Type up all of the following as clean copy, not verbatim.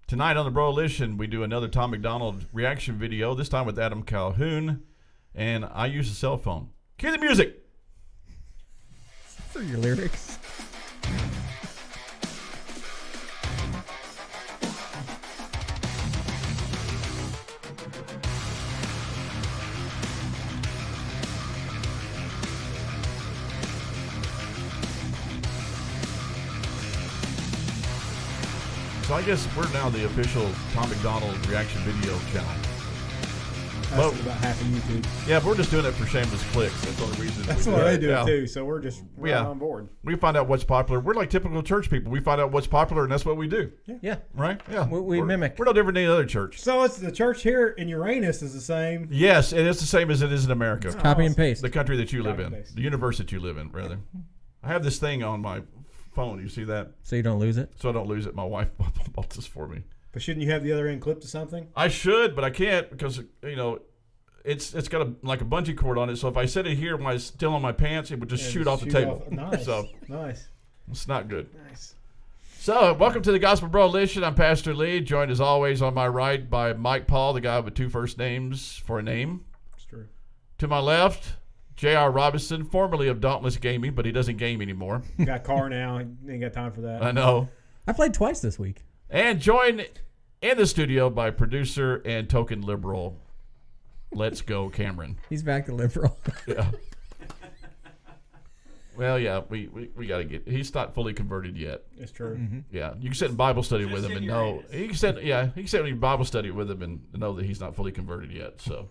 Tonight on the Broalition, we do another Tom Macdonald reaction video, this time with Adam Calhoun, and I use a cell phone. Cue the music! For your lyrics. So I guess we're now the official Tom Macdonald reaction video channel. That's about half of YouTube. Yeah, but we're just doing it for shameless clicks. That's the only reason. That's why they do it too. So we're just on board. We find out what's popular. We're like typical church people. We find out what's popular, and that's what we do. Yeah. Right? Yeah. We mimic. We're no different than any other church. So it's the church here in Uranus is the same. Yes, and it's the same as it is in America. It's copy and paste. The country that you live in. Paste. The universe that you live in, rather. I have this thing on my phone. You see that? So you don't lose it? So I don't lose it. My wife bought this for me. But shouldn't you have the other end clipped to something? I should, but I can't because, you know, it's got like a bungee cord on it. So if I set it here when I was still on my pants, it would just shoot off the table. Nice. So nice. It's not good. Nice. So welcome to the Gospel Broalition. I'm Pastor Lee, joined as always on my right by Mike Paul, the guy with two first names for a name. It's true. To my left, J.R. Robinson, formerly of Dauntless Gaming, but he doesn't game anymore. Got a car now. Ain't got time for that. I know. I played twice this week. And joined in the studio by producer and token liberal, Let's Go Cameron. He's back to liberal. Yeah. Well, yeah, we got to get. He's not fully converted yet. It's true. Mm-hmm. Yeah, you can sit in Bible study with him and know. He can sit in Bible study with him and know that he's not fully converted yet. So,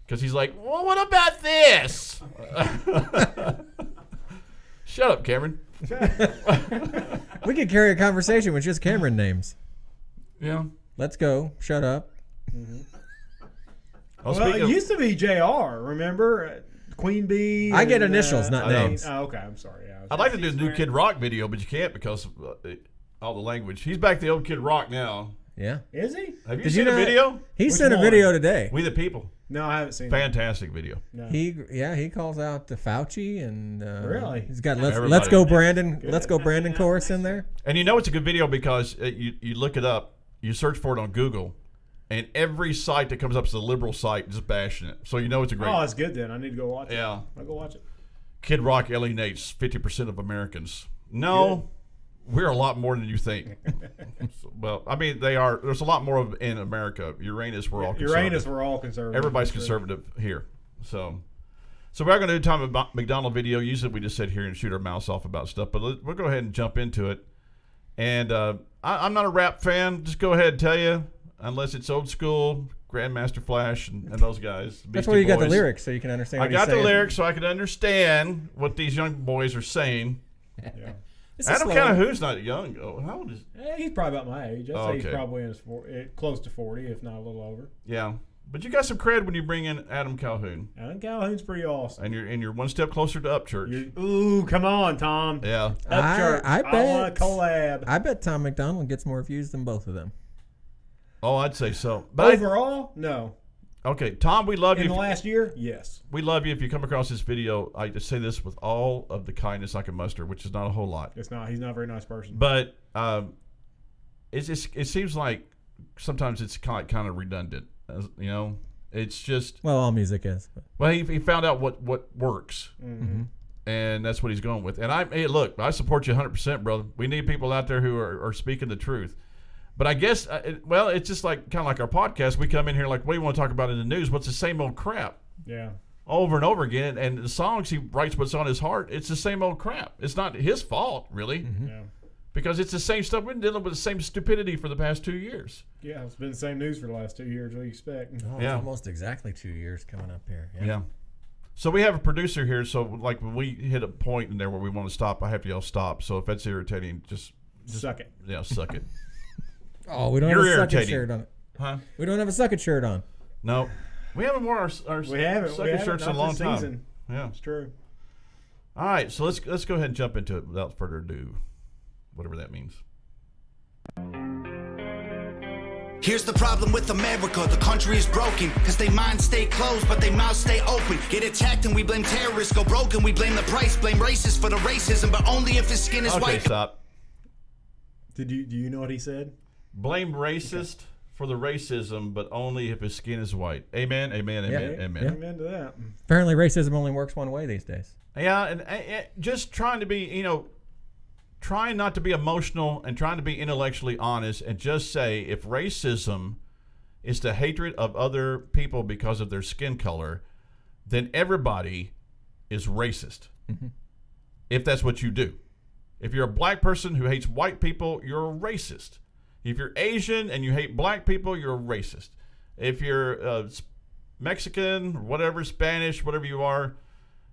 because he's like, well, what about this? Shut up, Cameron. We could carry a conversation with just Cameron names. Yeah. Let's go. Shut up. Mm-hmm. Well, it used to be JR, remember? Queen Bee. I get initials, not names. Oh, okay. I'm sorry. Yeah, I'd like to do the new Kid Rock video, but you can't because of all the language. He's back to the old Kid Rock now. Yeah. Is he? Have you seen a video? He sent a video today. We the People. No, I haven't seen it. Fantastic video. No. He calls out the Fauci and really? He's got let's go Brandon. Good. Let's go Brandon chorus in there. And you know it's a good video because you look it up, you search for it on Google, and every site that comes up is a liberal site just bashing it. So you know it's a great. Oh, that's good then. I need to go watch it. Yeah. I'll go watch it. Kid Rock alienates 50% of Americans. No, we're a lot more than you think. Well, I mean, they are. There's a lot more of in America. Uranus, we're all conservative. Uranus, we're all conservative. Everybody's conservative here. So we're going to do a Tom Macdonald video. Usually we just sit here and shoot our mouths off about stuff, but we'll go ahead and jump into it. And I'm not a rap fan. Just go ahead and tell you, unless it's old school, Grandmaster Flash and those guys. That's where you got the lyrics, so you can understand what he's saying. I got the lyrics so I can understand what these young boys are saying. Yeah. Adam Calhoun's not young. Oh, how old is he? He's probably about my age. I'd say he's probably in his close to 40, if not a little over. Yeah. But you got some cred when you bring in Adam Calhoun. Adam Calhoun's pretty awesome. And you're one step closer to Upchurch. Ooh, come on, Tom. Yeah. Upchurch. I want a collab. I bet Tom Macdonald gets more views than both of them. Oh, I'd say so. But overall, no. Okay, Tom, we love you. In the last year, yes. We love you. If you come across this video, I just say this with all of the kindness I can muster, which is not a whole lot. It's not. He's not a very nice person. But it seems like sometimes it's kind of redundant. You know, it's just. Well, all music is. But. Well, he found out what works, and that's what he's going with. And hey, look, I support you 100%, brother. We need people out there who are speaking the truth. But I guess, it's just like kind of like our podcast. We come in here like, what do you want to talk about in the news? What's the same old crap? Yeah. Over and over again. And the songs he writes, what's on his heart, it's the same old crap. It's not his fault, really. Mm-hmm. Yeah. Because it's the same stuff. We've been dealing with the same stupidity for the past 2 years. Yeah, it's been the same news for the last 2 years. What do you expect? Oh, it's almost exactly 2 years coming up here. Yeah. So we have a producer here. So like when we hit a point in there where we want to stop, I have to yell stop. So if that's irritating, just suck it. Yeah, suck it. Oh, we don't have a suck it shirt on. Huh? We don't have a suck it shirt on. No. We haven't worn our suck it shirts in a long time. Season. Yeah. It's true. All right, so let's go ahead and jump into it without further ado. Whatever that means. Here's the problem with America, the country is broken, cause they minds stay closed, but they mouths stay open. Get attacked and we blame terrorists, go broke and we blame the price, blame racists for the racism, but only if his skin is white. Okay, stop. Do you know what he said? blame racist for the racism, but only if his skin is white. Amen, amen, amen, amen. Amen to that. Apparently, racism only works one way these days. Yeah, and just trying to be, trying not to be emotional and trying to be intellectually honest and just say if racism is the hatred of other people because of their skin color, then everybody is racist. Mm-hmm. If that's what you do. If you're a black person who hates white people, you're a racist. If you're Asian and you hate black people, you're a racist. If you're Mexican, or whatever, Spanish, whatever you are,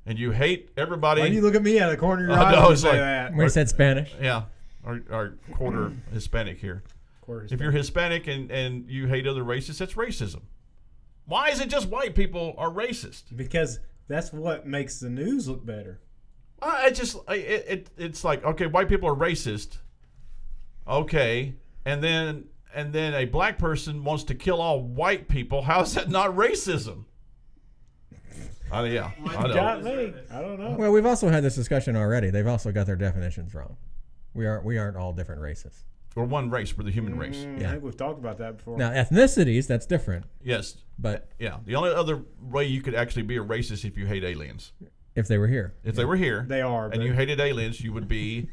and you hate everybody. Why do you look at me out of the corner of your eye and say that? When he said Spanish. Yeah, or quarter Hispanic here. If you're Hispanic and you hate other races, that's racism. Why is it just white people are racist? Because that's what makes the news look better. It's like, okay, white people are racist. Okay, and then a black person wants to kill all white people. How is that not racism? Yeah, I know. Got me. I don't know. Well, we've also had this discussion already. They've also got their definitions wrong. We aren't all different races. We're one race. We're the human race. I think we've talked about that before. Now, ethnicities, that's different. Yes. But yeah, the only other way you could actually be a racist if you hate aliens. If they were here. If they were here. They are. And you hated aliens, you would be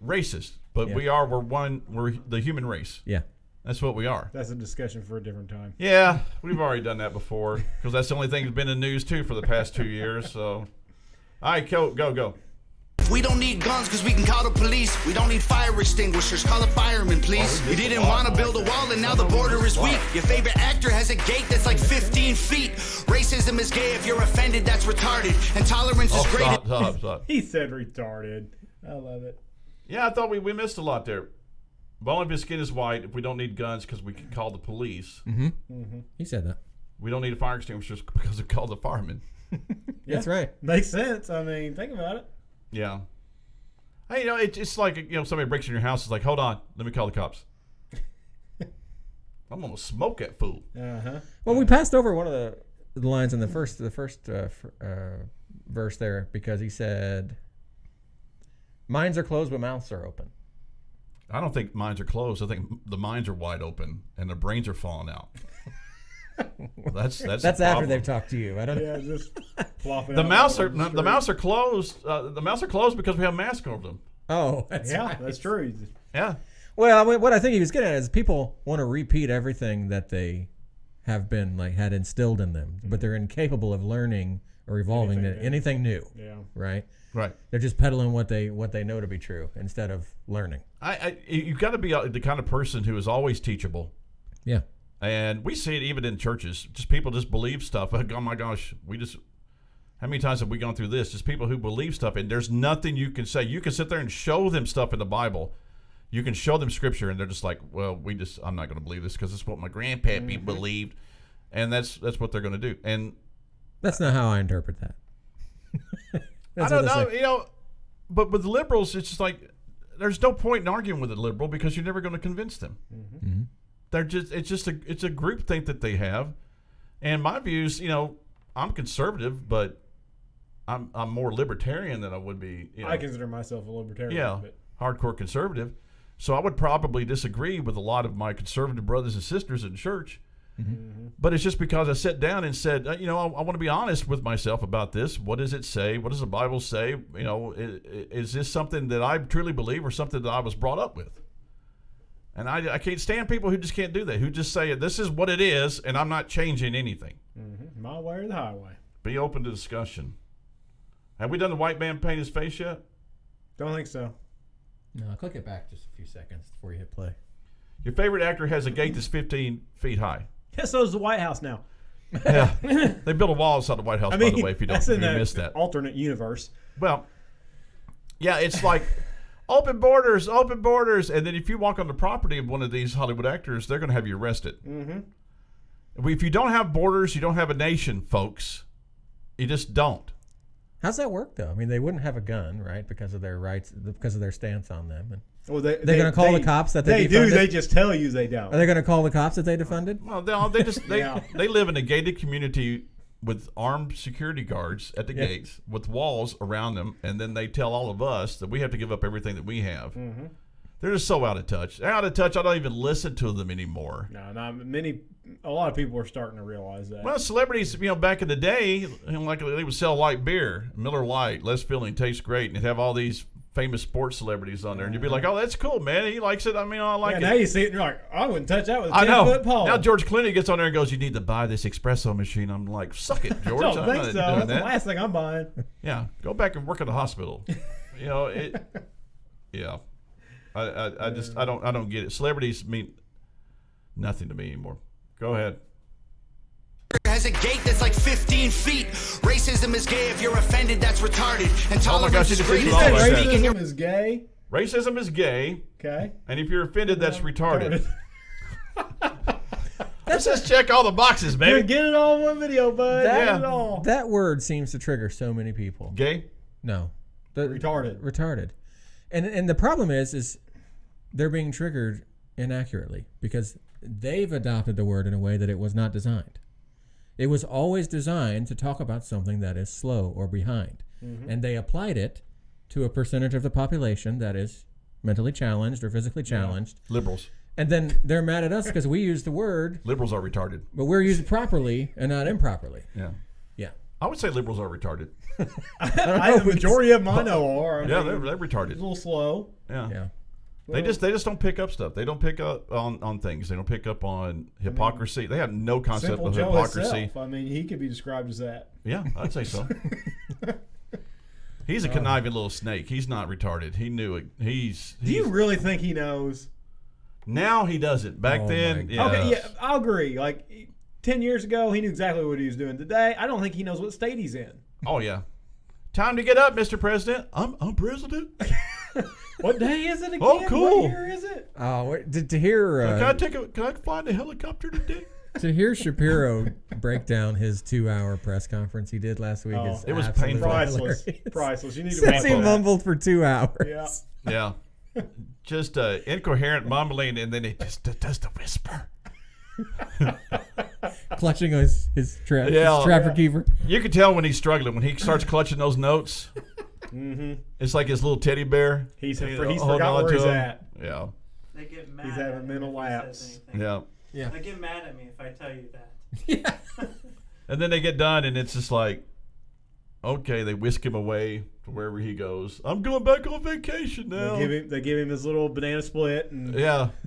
racist. But we're the human race. Yeah. That's what we are. That's a discussion for a different time. Yeah, we've already done that before because that's the only thing that's been in the news too for the past 2 years. So, all right, go. We don't need guns because we can call the police. We don't need fire extinguishers. Call a fireman, please. You didn't want to build a wall and now the border is weak. Your favorite actor has a gate that's like 15 feet. Racism is gay. If you're offended, that's retarded. And tolerance is great. Stop. He said retarded. I love it. Yeah, I thought we missed a lot there. But only if his skin is white, if we don't need guns because we can call the police. Mm-hmm. Mm-hmm. He said that. We don't need fire extinguishers because we call the firemen. Yeah. That's right. Makes sense. I mean, think about it. Yeah. Hey, it's like, somebody breaks in your house. It's like, hold on, let me call the cops. I'm gonna smoke that fool. Uh-huh. Well, we passed over one of the lines in the first verse there because he said, "Minds are closed, but mouths are open." I don't think minds are closed. I think the minds are wide open and the brains are falling out. That's after they've talked to you. I don't. Yeah, just flopping. The mouths are closed. The mouths are closed because we have masks over them. Oh, that's right. That's true. Yeah. Well, what I think he was getting at is people want to repeat everything that they have been had instilled in them, but they're incapable of learning or evolving anything new. Yeah. Right. Right. They're just peddling what they know to be true instead of learning. You've got to be the kind of person who is always teachable. Yeah. And we see it even in churches. Just people just believe stuff. Oh my gosh, how many times have we gone through this? Just people who believe stuff, and there's nothing you can say. You can sit there and show them stuff in the Bible. You can show them scripture, and they're just like, well, I'm not going to believe this because it's what my grandpappy believed, and that's what they're going to do. And that's not how I interpret that. I don't know, but with liberals, it's just like there's no point in arguing with a liberal because you're never going to convince them. Mm-hmm. Mm-hmm. It's a group think that they have, and my views, I'm conservative, but I'm more libertarian than I would be. I consider myself a libertarian. Yeah, hardcore conservative. So I would probably disagree with a lot of my conservative brothers and sisters in church. Mm-hmm. But it's just because I sat down and said, I want to be honest with myself about this. What does it say? What does the Bible say? Is this something that I truly believe or something that I was brought up with? And I can't stand people who just can't do that, who just say, this is what it is, and I'm not changing anything. Mm-hmm. My way or the highway. Be open to discussion. Have we done the white man paint his face yet? Don't think so. No, click it back just a few seconds before you hit play. Your favorite actor has a gate that's 15 feet high. Yeah, so is the White House now. Yeah. They built a wall outside the White House, by the way, if you missed that. Alternate universe. Well, yeah, it's like open borders. And then if you walk on the property of one of these Hollywood actors, they're going to have you arrested. Mm-hmm. If you don't have borders, you don't have a nation, folks. You just don't. How's that work, though? I mean, they wouldn't have a gun, right, because of their rights, because of their stance on them. And well, they're going to call the cops that they defunded? do. They just tell you they don't. Are they going to call the cops that they defunded? Well, they live in a gated community with armed security guards at the gates with walls around them, and then they tell all of us that we have to give up everything that we have. Mm-hmm. They're just so out of touch. They're out of touch. I don't even listen to them anymore. No, a lot of people are starting to realize that. Well, celebrities, back in the day, like they would sell light beer, Miller Lite, less filling, tastes great, and they'd have all these famous sports celebrities on there, and you'd be like, "Oh, that's cool, man. He likes it. I mean, I like it." Now you see it, and you're like, "I wouldn't touch that with a 10-foot pole." Now George Clooney gets on there and goes, "You need to buy this espresso machine." I'm like, "Suck it, George." I don't think so. That's the that. last thing I'm buying. Yeah, go back and work at the hospital. Yeah. I don't get it. Celebrities mean nothing to me anymore. Go ahead. Has a gate that's like 15 feet. Racism is gay. If you're offended, that's retarded. And tolerance is great. Racism is gay. Racism is gay. Okay. And if you're offended, that's retarded. Let's just check all the boxes, baby. Get it all in one video, bud. Get it all. That word seems to trigger so many people. Gay? No. Retarded. And the problem is they're being triggered inaccurately because they've adopted the word in a way that it was not designed. It was always designed to talk about something that is slow or behind. Mm-hmm. And they applied it to a percentage of the population that is mentally challenged or physically challenged. Yeah. Liberals. And then they're mad at us because we use the word. Liberals are retarded. But we're using it properly and not improperly. Yeah. Yeah. I would say liberals are retarded. The majority of them I know are. They're retarded. It's a little slow. Yeah. They just don't pick up stuff. They don't pick up on things. They don't pick up on hypocrisy. They have no concept of hypocrisy. Himself. I mean, he could be described as that. Yeah, I'd say so. He's a conniving little snake. He's not retarded. He knew it. Do you really think he knows? Now he doesn't. Back then, yeah. Okay, yeah, I'll agree. Like 10 years ago, he knew exactly what he was doing. Today, I don't think he knows what state he's in. Oh yeah. Time to get up, Mr. President. I'm president. What day is it again? Oh, cool. What year is it? Oh, to hear. Can I fly the helicopter today? To hear Shapiro break down his 2-hour press conference he did last week is it was painful. Priceless. You need to Since he mumbled for 2 hours. Yeah. Just incoherent mumbling, and then he just does the whisper. Clutching his trapper keeper. You can tell when he's struggling. When he starts clutching those notes, it's like his little teddy bear. He's forgot where he's at. Yeah. They get mad. He's having mental lapse. Yeah. Yeah. They get mad at me if I tell you that. Yeah. And then they get done, and it's just like, okay, they whisk him away to wherever he goes. I'm going back on vacation now. They give him his little banana split. And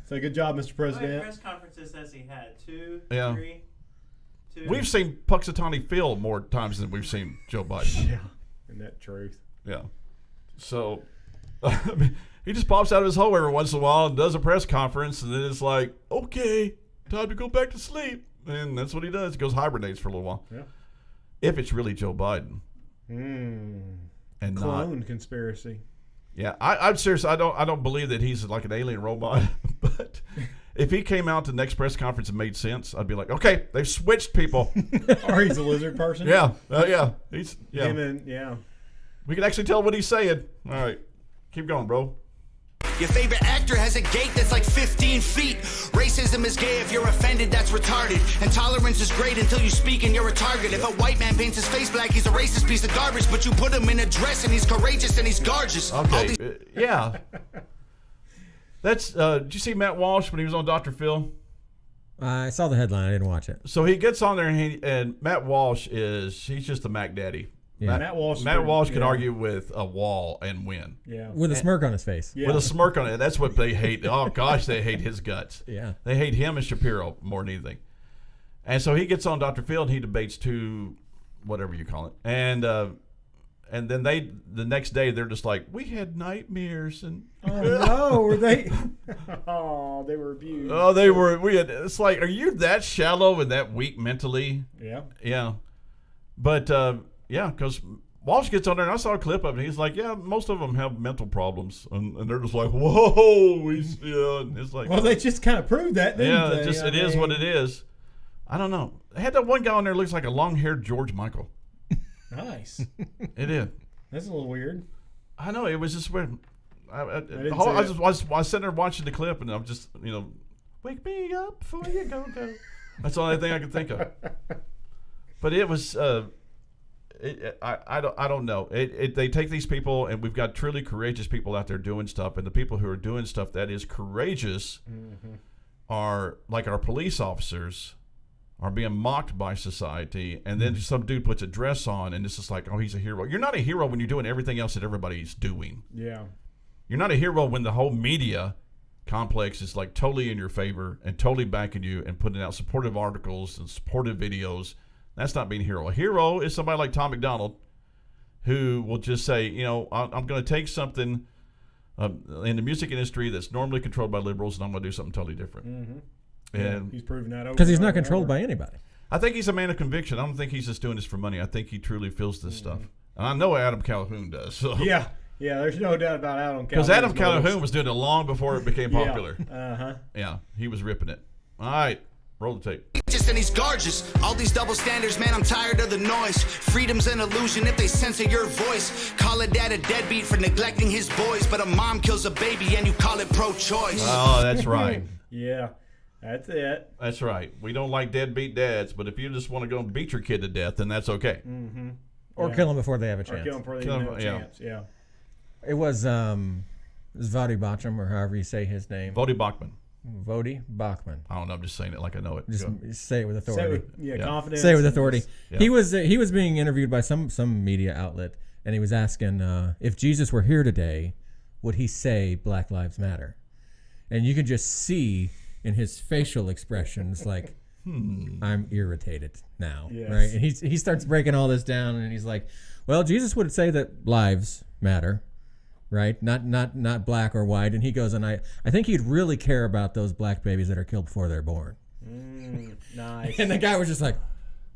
say, good job, Mr. President. How many press conferences has he had? 2, 3? 2? We've seen Puxatawny Phil more times than we've seen Joe Biden. Yeah. Isn't that truth? Yeah. So, I mean, he just pops out of his hole every once in a while and does a press conference, and then it's like, okay, time to go back to sleep. And that's what he does. He goes hibernates for a little while. Yeah. If it's really Joe Biden. And clone conspiracy. Yeah, I'm serious. I don't believe that he's like an alien robot. But if he came out to the next press conference and made sense, I'd be like, okay, they've switched people. Or he's a lizard person. Yeah. We can actually tell what he's saying. All right, keep going, bro. Your favorite actor has a gate that's like 15 feet. Racism is gay. If you're offended, that's retarded. And tolerance is great until you speak and you're a target. If a white man paints his face black, he's a racist piece of garbage. But you put him in a dress and he's courageous and he's gorgeous. Okay, yeah. That's, did you see Matt Walsh when he was on Dr. Phil? I saw the headline. I didn't watch it. So he gets on there, and Matt Walsh he's just a Mac Daddy. Yeah. Matt Walsh can argue with a wall and win. Yeah. With a smirk on his face. Yeah. With a smirk on it. That's what they hate. Oh, gosh, they hate his guts. Yeah. They hate him and Shapiro more than anything. And so he gets on Dr. Phil, and he debates two, whatever you call it. And then the next day, they're just like, we had nightmares. And oh, no. Were they? Oh, they were abused. Oh, it's like, are you that shallow and that weak mentally? Yeah. Yeah. But, yeah, because Walsh gets on there, and I saw a clip of it. He's like, yeah, most of them have mental problems. And they're just like, whoa. And it's like, well, they just kind of proved that, didn't they? It is what it is. I don't know. They had that one guy on there who looks like a long-haired George Michael. Nice. It did. That's a little weird. I know. It was just weird. I was sitting there watching the clip, and I'm just, wake me up before you go. That's the only thing I could think of. But it was... I don't know. They take these people, and we've got truly courageous people out there doing stuff, and the people who are doing stuff that is courageous are like our police officers are being mocked by society, and then some dude puts a dress on, and it's just like, oh, he's a hero. You're not a hero when you're doing everything else that everybody's doing. Yeah. You're not a hero when the whole media complex is like totally in your favor and totally backing you and putting out supportive articles and supportive videos. That's not being a hero. A hero is somebody like Tom Macdonald who will just say, I'm going to take something in the music industry that's normally controlled by liberals, and I'm going to do something totally different. Mm-hmm. And he's proven that over. Because he's not controlled by anybody. I think he's a man of conviction. I don't think he's just doing this for money. I think he truly feels this stuff. And I know Adam Calhoun does. So. Yeah, there's no doubt about Adam Calhoun. Because Adam Calhoun was doing it long before it became popular. Yeah, he was ripping it. All right, roll the tape. Just and he's gorgeous. All these double standards, man, I'm tired of the noise. Freedom's an illusion if they censor your voice. Call a dad a deadbeat for neglecting his boys, but a mom kills a baby and you call it pro-choice. Oh, that's right. Yeah, that's it. That's right. We don't like deadbeat dads, but if you just want to go and beat your kid to death, then that's okay. Mm-hmm. Or kill them before they have a chance. Or kill them before they have a chance, yeah. It was Vody Bachman, or however you say his name. Vody Bachman. Vody Bachman. I don't know. I'm just saying it like I know it. Just say it with authority. Confidence. Say it with authority. He was being interviewed by some media outlet, and he was asking if Jesus were here today, would he say Black Lives Matter? And you can just see in his facial expressions like, I'm irritated now, right? And he starts breaking all this down, and he's like, well, Jesus would say that lives matter. Right, not black or white, and he goes, and I think he'd really care about those black babies that are killed before they're born. Nice. And the guy was just like,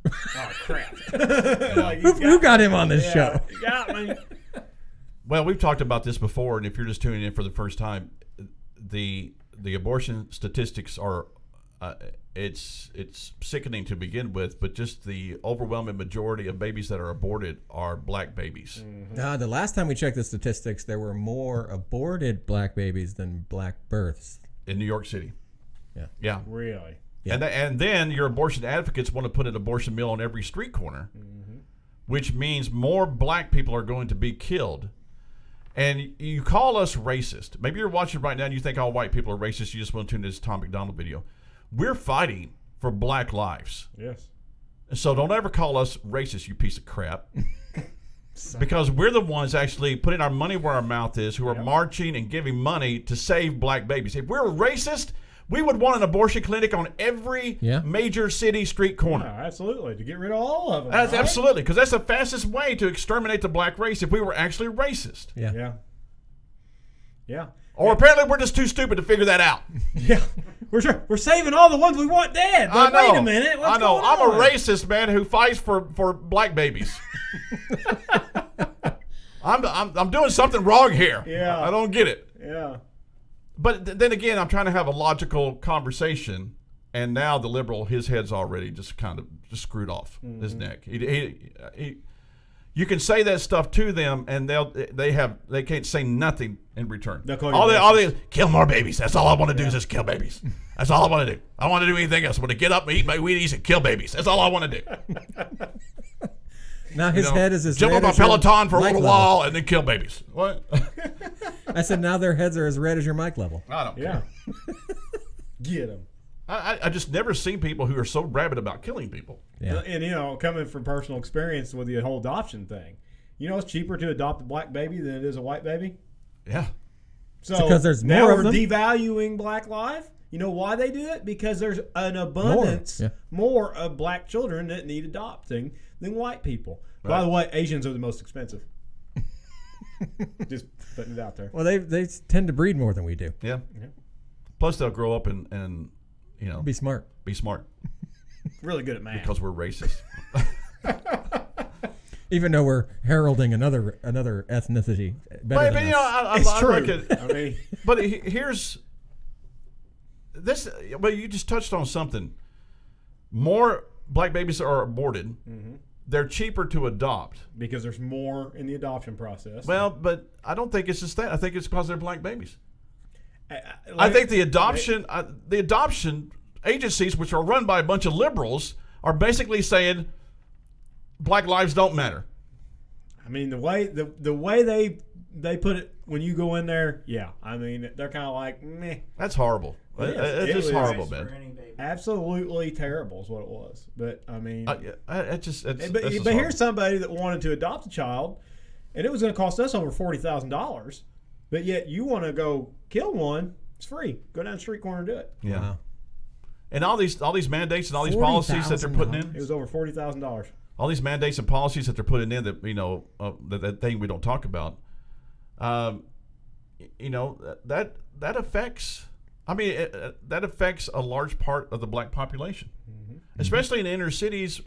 oh crap! who got him on this show? You got me. Well, we've talked about this before, and if you're just tuning in for the first time, the abortion statistics are it's sickening to begin with, but just the overwhelming majority of babies that are aborted are black babies. The last time we checked the statistics, there were more aborted black babies than black births in New York City. Yeah. Really? Yeah. And then your abortion advocates want to put an abortion mill on every street corner, which means more black people are going to be killed. And you call us racist. Maybe you're watching right now and you think all white people are racist. You just want to tune in to this Tom Macdonald video. We're fighting for black lives. Yes. So don't ever call us racist, you piece of crap. Because we're the ones actually putting our money where our mouth is, who are marching and giving money to save black babies. If we're racist, we would want an abortion clinic on every major city street corner. Yeah, absolutely. To get rid of all of them. That's absolutely, because that's the fastest way to exterminate the black race if we were actually racist. Yeah. Or apparently we're just too stupid to figure that out. Yeah. We're saving all the ones we want dead. But wait a minute. What's going on? I'm a racist man who fights for black babies. I'm doing something wrong here. Yeah. I don't get it. Yeah. But then again, I'm trying to have a logical conversation, and now the liberal, his head's already just kind of just screwed off his neck. You can say that stuff to them, and they can't say nothing in return. All they kill more babies. That's all I want to do is just kill babies. That's all I want to do. I don't want to do anything else. I want to get up and eat my Wheaties and kill babies. That's all I want to do. Now his head is as jump red on a as your Peloton for a mic little level. while and then kill babies. What? I said now their heads are as red as your mic level. I don't care. Get them. I just never seen people who are so rabid about killing people. Yeah. And coming from personal experience with the whole adoption thing, it's cheaper to adopt a black baby than it is a white baby. Yeah. So because there's now more we're of them? devaluing black life. You know why they do it? Because there's an abundance more of black children that need adopting than white people. Right. By the way, Asians are the most expensive. Just putting it out there. Well, they tend to breed more than we do. Yeah. Plus, they'll grow up and be smart. Really good at math. Because we're racist. Even though we're heralding another ethnicity better than us. It's true. I like it. But here's this. Well, you just touched on something. More black babies are aborted. Mm-hmm. They're cheaper to adopt because there's more in the adoption process. Well, but I don't think it's just that. I think it's because they're black babies. I think the adoption agencies, which are run by a bunch of liberals, are basically saying black lives don't matter. mean, the way they put it when you go in there, yeah. I mean, they're kind of like, meh. That's horrible. It's just horrible, man. Absolutely terrible is what it was. But I mean, but here's somebody that wanted to adopt a child, and it was going to cost us over $40,000. But yet you want to go kill one? It's free. Go down the street corner and do it. Yeah. Wow. And all these mandates and all these policies that they're putting in. It was over $40,000. All these mandates and policies that they're putting in that that thing we don't talk about. That affects. I mean, that affects a large part of the black population, especially in the inner cities.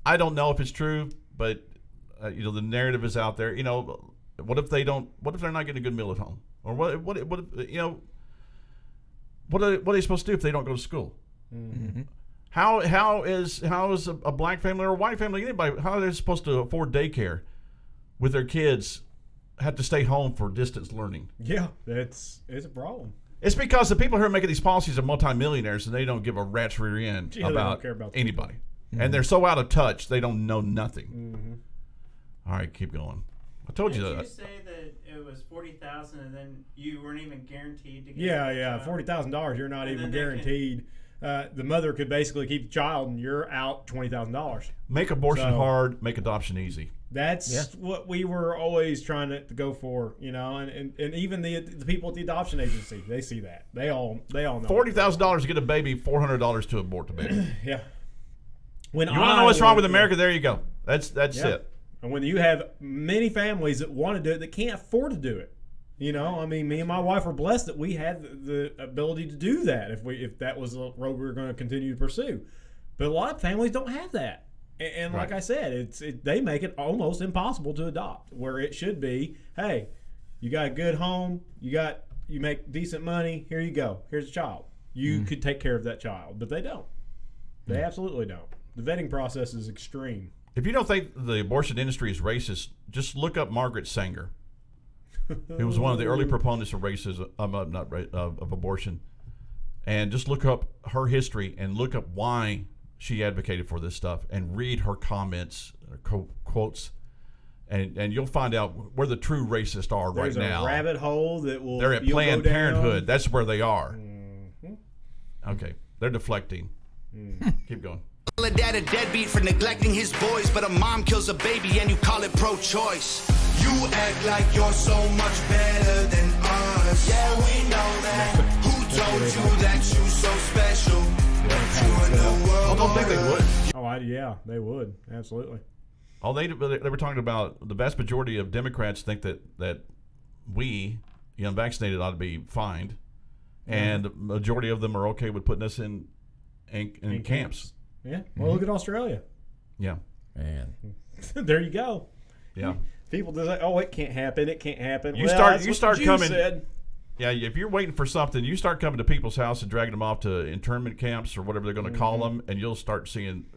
I don't know if it's true, but the narrative is out there. What if they don't? What if they're not getting a good meal at home? Or what are they supposed to do if they don't go to school? Mm-hmm. How is a black family or a white family, anybody, how are they supposed to afford daycare with their kids have to stay home for distance learning? Yeah, it's a problem. It's because the people who are making these policies are multimillionaires and they don't give a rat's rear end about anybody. Mm-hmm. And they're so out of touch, they don't know nothing. Mm-hmm. All right, keep going. I told you that. Did you say that it was $40,000 and then you weren't even guaranteed to get $40,000 you're not even guaranteed. The mother could basically keep the child and you're out $20,000. Make abortion hard, make adoption easy. That's what we were always trying to go for, and even the people at the adoption agency, they see that. They all know. $40,000 to get a baby, $400 to abort the baby. Yeah. You want to know what's wrong with America? There you go. That's it. And when you have many families that want to do it that can't afford to do it, I mean, me and my wife were blessed that we had the ability to do that if that was a road we were going to continue to pursue. But a lot of families don't have that, and like I said, they make it almost impossible to adopt. Where it should be, hey, you got a good home, you make decent money, here you go, here's a child, you could take care of that child, but they don't. They absolutely don't. The vetting process is extreme. If you don't think the abortion industry is racist, just look up Margaret Sanger, who was one of the early proponents of racism, of abortion, and just look up her history and look up why she advocated for this stuff, and read her comments, quotes, and you'll find out where the true racists are right now. There's a rabbit hole that will. They're at Planned Parenthood. That's where they are. Mm-hmm. Okay, they're deflecting. Keep going. Call a dad a deadbeat for neglecting his boys, but a mom kills a baby and you call it pro-choice. You act like you're so much better than us. Yeah, we know that. Who told you that you so special? You in the world. I don't think they would. Oh, they would. Absolutely. They were talking about the vast majority of Democrats think that we, the unvaccinated, ought to be fined, and the majority of them are okay with putting us in camps. Yeah. Well, look at Australia. Yeah. Man. There you go. Yeah. People just like, it can't happen. It can't happen. You start coming. Said. Yeah. If you're waiting for something, you start coming to people's house and dragging them off to internment camps or whatever they're going to call them, and you'll start seeing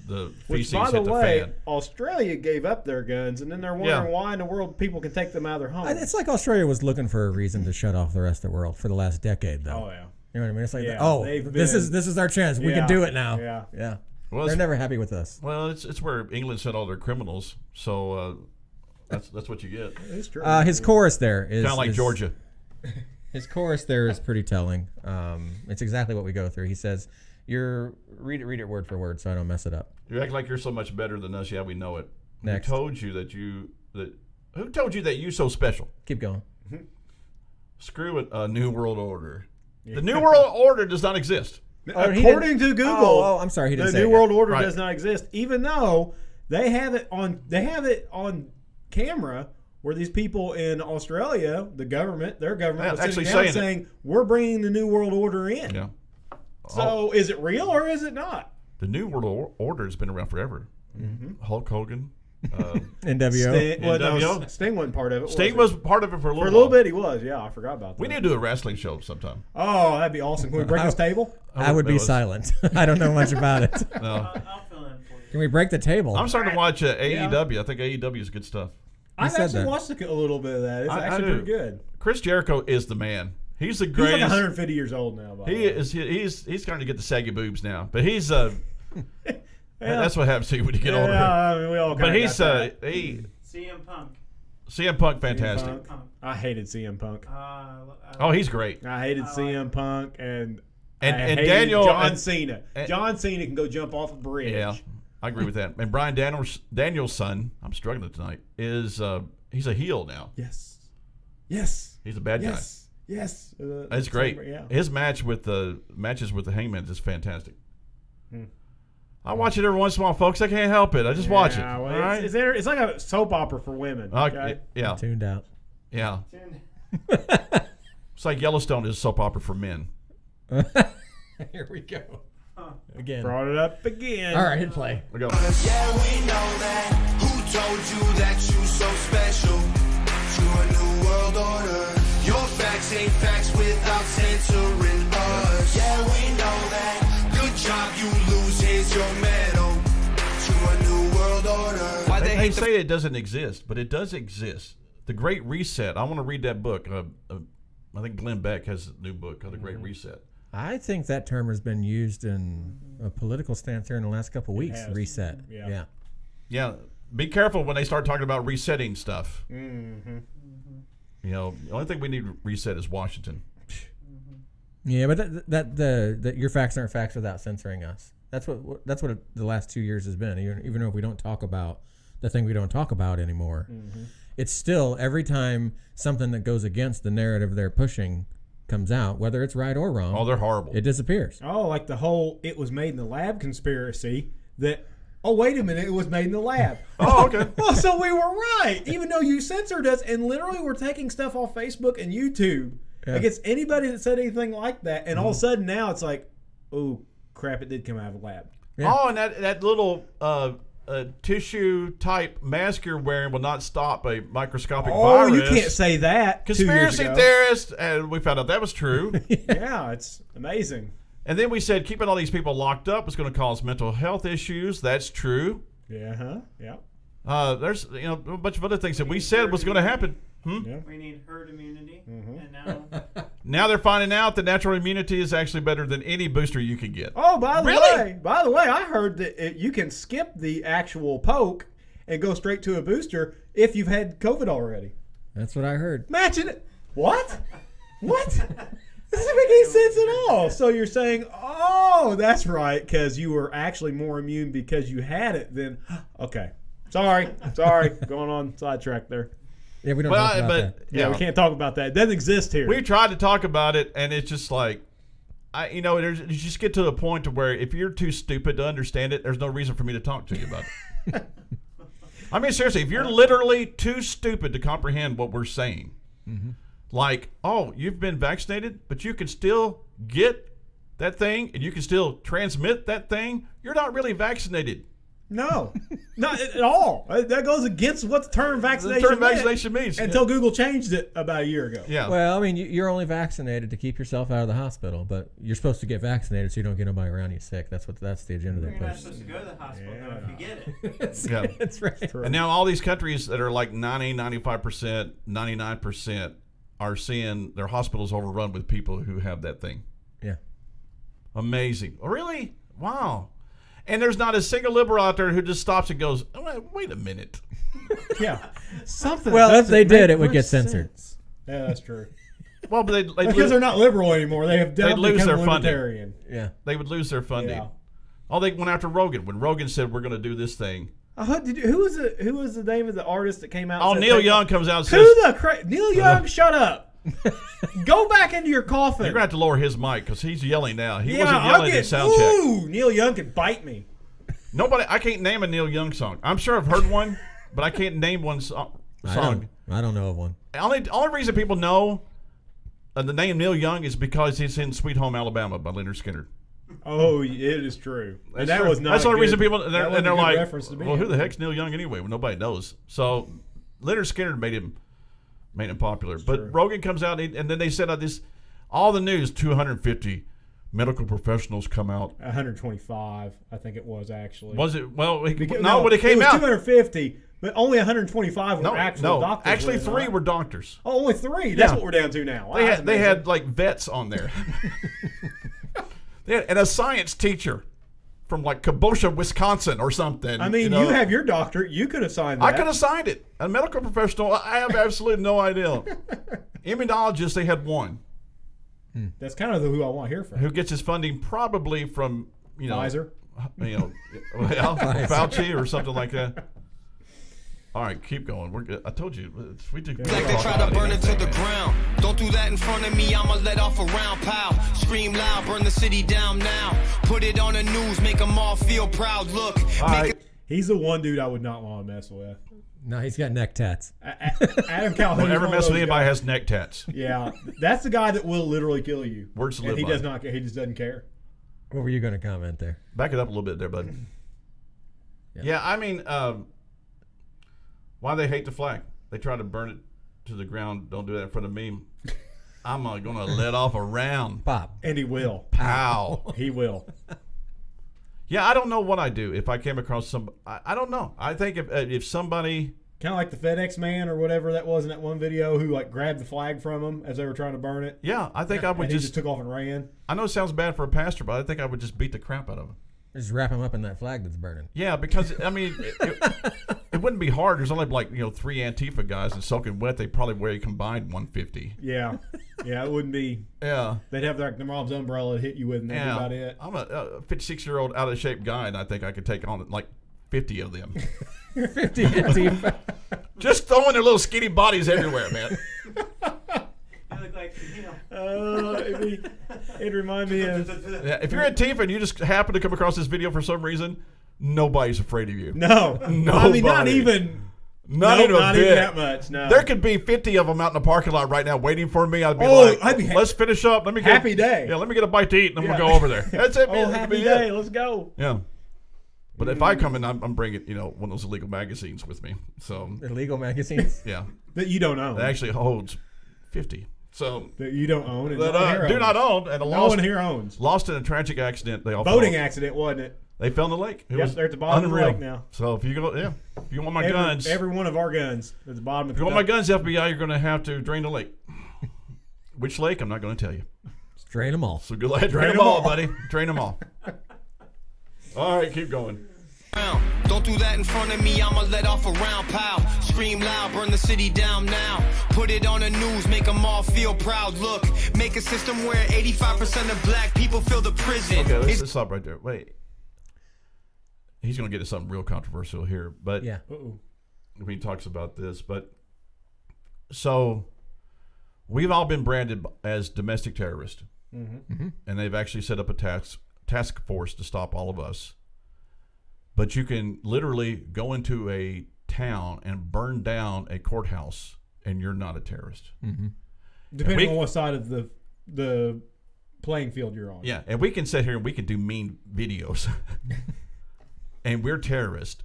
the feces hit the fan. Australia gave up their guns, and then they're wondering why in the world people can take them out of their homes. It's like Australia was looking for a reason to shut off the rest of the world for the last decade, though. Oh yeah. You know what I mean? It's like, this is our chance. We can do it now. Yeah. Well, they're never happy with us. Well, it's where England sent all their criminals, so that's what you get. It's true. His chorus there is kind of like Georgia. His chorus there is pretty telling. It's exactly what we go through. He says, read it word for word, so I don't mess it up. You act like you're so much better than us. Yeah, we know it. Next. Who told you that you so special? Keep going. Screw it. New World Order. The New World Order does not exist. According to Google, I'm sorry, he didn't say the New World Order does not exist, even though they have it on camera where these people in Australia, their government was sitting down saying, we're bringing the New World Order in. Yeah. So is it real or is it not? The New World Order has been around forever. Mm-hmm. Hulk Hogan. NWO. Sting wasn't part of it. Sting was part of it for a little while. For a little bit he was, I forgot about that. We need to do a wrestling show sometime. Oh, that'd be awesome. Can we break this table? I would be silent. I don't know much about it. No. I'll fill in for you. Can we break the table? I'm starting to watch AEW. I think AEW is good stuff. I've actually watched a little bit of that. It's actually pretty good. Chris Jericho is the man. He's the greatest. He's like 150 years old now. He's starting to get the saggy boobs now, but he's That's what happens to you when you get older. I mean, we all But kinda he's got that. CM Punk. CM Punk, fantastic. CM Punk. I hated CM Punk. Oh, he's great. I hated CM Punk and I And hated Daniel John Cena. John Cena can go jump off a bridge. Yeah, I agree with that. And Brian Daniels' son, I'm struggling tonight, is he's a heel now. Yes. He's a bad guy. Yes. It's great. Yeah. His matches with the Hangman is fantastic. I watch it every once in a while, folks. I can't help it. I just watch it. Well, all right? it's like a soap opera for women. Okay? Yeah. Tuned out. Yeah. It's like Yellowstone is a soap opera for men. Here we go. Again. Brought it up again. All right, hit play. We go. Yeah, we know that. Who told you that you so special? To a new world order. Your facts ain't facts without censoring us. Yeah, we know that. Good job, you lose. Here's your medal. To a new world order. Why They say it doesn't exist, but it does exist. The Great Reset. I want to read that book. I think Glenn Beck has a new book called The Great Reset. I think that term has been used in a political stance here in the last couple of weeks. has. Reset. Yeah. Yeah. Be careful when they start talking about resetting stuff. Mm-hmm. You know, the only thing we need to reset is Washington. Yeah, but that your facts aren't facts without censoring us. That's what the last 2 years has been. Even if we don't talk about the thing we don't talk about anymore, it's still every time something that goes against the narrative they're pushing comes out, whether it's right or wrong. Oh, they're horrible. It disappears. Oh, like the whole "it was made in the lab" conspiracy. That wait a minute, it was made in the lab. Oh, okay. Well, so we were right, even though you censored us, and literally we're taking stuff off Facebook and YouTube against anybody that said anything like that. And all of a sudden now it's like, oh crap, it did come out of the lab. Yeah. Oh, and that little tissue type mask you're wearing will not stop a microscopic Oh, virus. you can't say that. 2 years Conspiracy ago. theorists, and we found out that was true. Yeah, it's amazing. And then we said keeping all these people locked up is going to cause mental health issues. That's true. Yeah, yeah. There's a bunch of other things that we said was going to happen. Yeah. We need herd immunity, and now Now they're finding out that natural immunity is actually better than any booster you can get. Oh, by Really? the way, I heard that you can skip the actual poke and go straight to a booster if you've had COVID already. That's what I heard. Imagine it. What? What? This doesn't make any sense at all. So you're saying, oh, that's right, because you were actually more immune because you had it than, okay. Sorry. Going on sidetrack there. Yeah, we don't talk about that. Yeah, we can't talk about that. It doesn't exist here. We tried to talk about it, and it's just like, you just get to the point to where if you're too stupid to understand it, there's no reason for me to talk to you about it. I mean, seriously, if you're literally too stupid to comprehend what we're saying, like, oh, you've been vaccinated, but you can still get that thing, and you can still transmit that thing, you're not really vaccinated. No, not at all. That goes against what the term vaccination means. Until Google changed it about a year ago. Yeah. Well, I mean, you're only vaccinated to keep yourself out of the hospital, but you're supposed to get vaccinated so you don't get nobody around you sick. That's the agenda they you're not push. supposed to go to the hospital though if you get it. Yeah. That's right. And now all these countries that are like 90, 95%, 99% are seeing their hospitals overrun with people who have that thing. Yeah. Amazing. Really? Wow. And there's not a single liberal out there who just stops and goes, wait a minute. Yeah. Something. Well, if doesn't they did, make it would much get censored. sense. Yeah, that's true. Well, but Because they're not liberal anymore. They have they'd lose become their funding. libertarian. Yeah. They would lose their funding. Yeah. Oh, they went after Rogan. When Rogan said, we're going to do this thing. Who was the name of the artist that came out? Oh, and said Neil that? Young comes out and Who says, Neil Young? Shut up. Go back into your coffin. you're going to have to lower his mic because he's yelling now. He yeah, wasn't I'll yelling get, at sound check. ooh, Neil Young could bite me. I can't name a Neil Young song. I'm sure I've heard one, but I can't name one song. I don't know of one. Only reason people know the name Neil Young is because he's in Sweet Home Alabama by Leonard Skinner. Oh, it is true. And that true. was not. That's the only good- reason people that they're wasn't a good like, reference to me. well, who the heck's Neil Young anyway? Well, nobody knows. So Leonard Skinner made him popular. But true. Rogan comes out and then they said all the news 250 medical professionals come out. 125, I think it was actually. Was it? Well, when it it came was out, 250, but only 125 were actual doctors. actually believe it or 3 not. were doctors. Oh, only 3. That's Yeah. what we're down to now. Wow, They that's had amazing. like vets on there. They had, and a science teacher from like Kenosha, Wisconsin or something. I mean, you have your doctorate. You could have signed that. I could have signed it. A medical professional, I have absolutely no idea. Immunologists, they had one. That's kind of who I want to hear from. Who gets his funding probably from, Pfizer? Fauci or something like that. All right, keep going. We're good. I told you, we do. Like they try to burn it to the ground. Don't do that in front of me, I'ma let off a round. Pow, scream loud, burn the city down now. Put it on the news, make them all feel proud. Look, He's the one dude I would not want to mess with. No, he's got neck tats. Adam Calhoun. Don't ever mess with anybody has neck tats. Yeah, that's the guy that will literally kill you. Words to live and he by. does not care. He just doesn't care. What were you going to comment there? Back it up a little bit there, bud. Yeah, I mean, why they hate the flag? They try to burn it to the ground. Don't do that in front of me. I'm going to let off a round. Pop. And he will. Pow. He will. Yeah, I don't know what I'd do if I came across some. I don't know. I think if somebody. Kind of like the FedEx man or whatever that was in that one video who like grabbed the flag from him as they were trying to burn it. Yeah, I think I would and he just took off and ran. I know it sounds bad for a pastor, but I think I would just beat the crap out of him. Just wrap him up in that flag that's burning. Yeah, because I mean, it wouldn't be hard. There's only like 3 Antifa guys and soaking wet. They probably weigh a combined 150. Yeah, it wouldn't be. Yeah, they'd have like the mom's umbrella to hit you with, and that'd be about it. I'm a 56-year-old out of shape guy, and I think I could take on like 50 of them. 50 Antifa. Just throwing their little skinny bodies everywhere, man. Look like, it'd remind me of. Yeah, if you're Antifa and you just happen to come across this video for some reason, nobody's afraid of you. No. I mean, not even. Not even that much. No. There could be 50 of them out in the parking lot right now waiting for me. I'd be let's finish up. Let me get happy day. Yeah, let me get a bite to eat, and then we'll go over there. That's it, man. Happy day. Let's go. Yeah. But if I come in, I'm bringing one of those illegal magazines with me. So illegal magazines. Yeah. That you don't own. It actually holds 50. So that you don't own. And that do not own. And no one here owns. Lost in a tragic accident. They all boating accident, wasn't it? They fell in the lake. Yes, they're at the bottom of the lake now. So if you go, if you want my guns, every one of our guns at the bottom of the lake. If you want my guns, FBI, you're going to have to drain the lake. Which lake? I'm not going to tell you. Just drain them all. So good luck. Drain them all, buddy. Drain them all. All right, keep going. Don't do that in front of me, I'ma let off a round. Pow, scream loud, burn the city down now. Put it on the news, make them all feel proud. Look, make a system where 85% of black people fill the prison. Okay, let's stop right there. Wait. He's going to get to something real controversial here, but yeah. When he talks about this, but so we've all been branded as domestic terrorists, and they've actually set up a task force to stop all of us. But you can literally go into a town and burn down a courthouse, and you're not a terrorist. Depending on what side of the playing field you're on. Yeah, and we can sit here and we can do mean videos, and we're terrorists,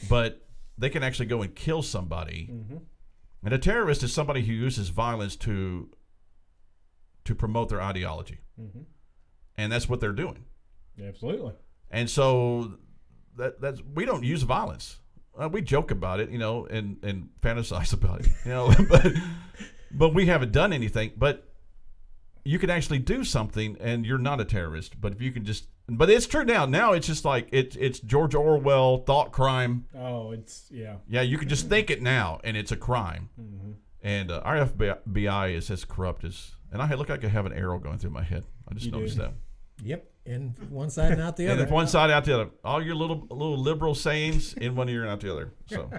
but they can actually go and kill somebody. And a terrorist is somebody who uses violence to promote their ideology, and that's what they're doing. Absolutely. And so that's we don't use violence. We joke about it, and fantasize about it, but we haven't done anything. But you can actually do something, and you're not a terrorist. But if you can but it's true now. Now it's just like it's George Orwell thought crime. Oh, it's yeah. Yeah, you can just think it now, and it's a crime. And our FBI is as corrupt as. And I look like I have an arrow going through my head. I just noticed that. Yep, in one side and out the other. And if one side out the other. All your little liberal sayings in one ear and out the other. So,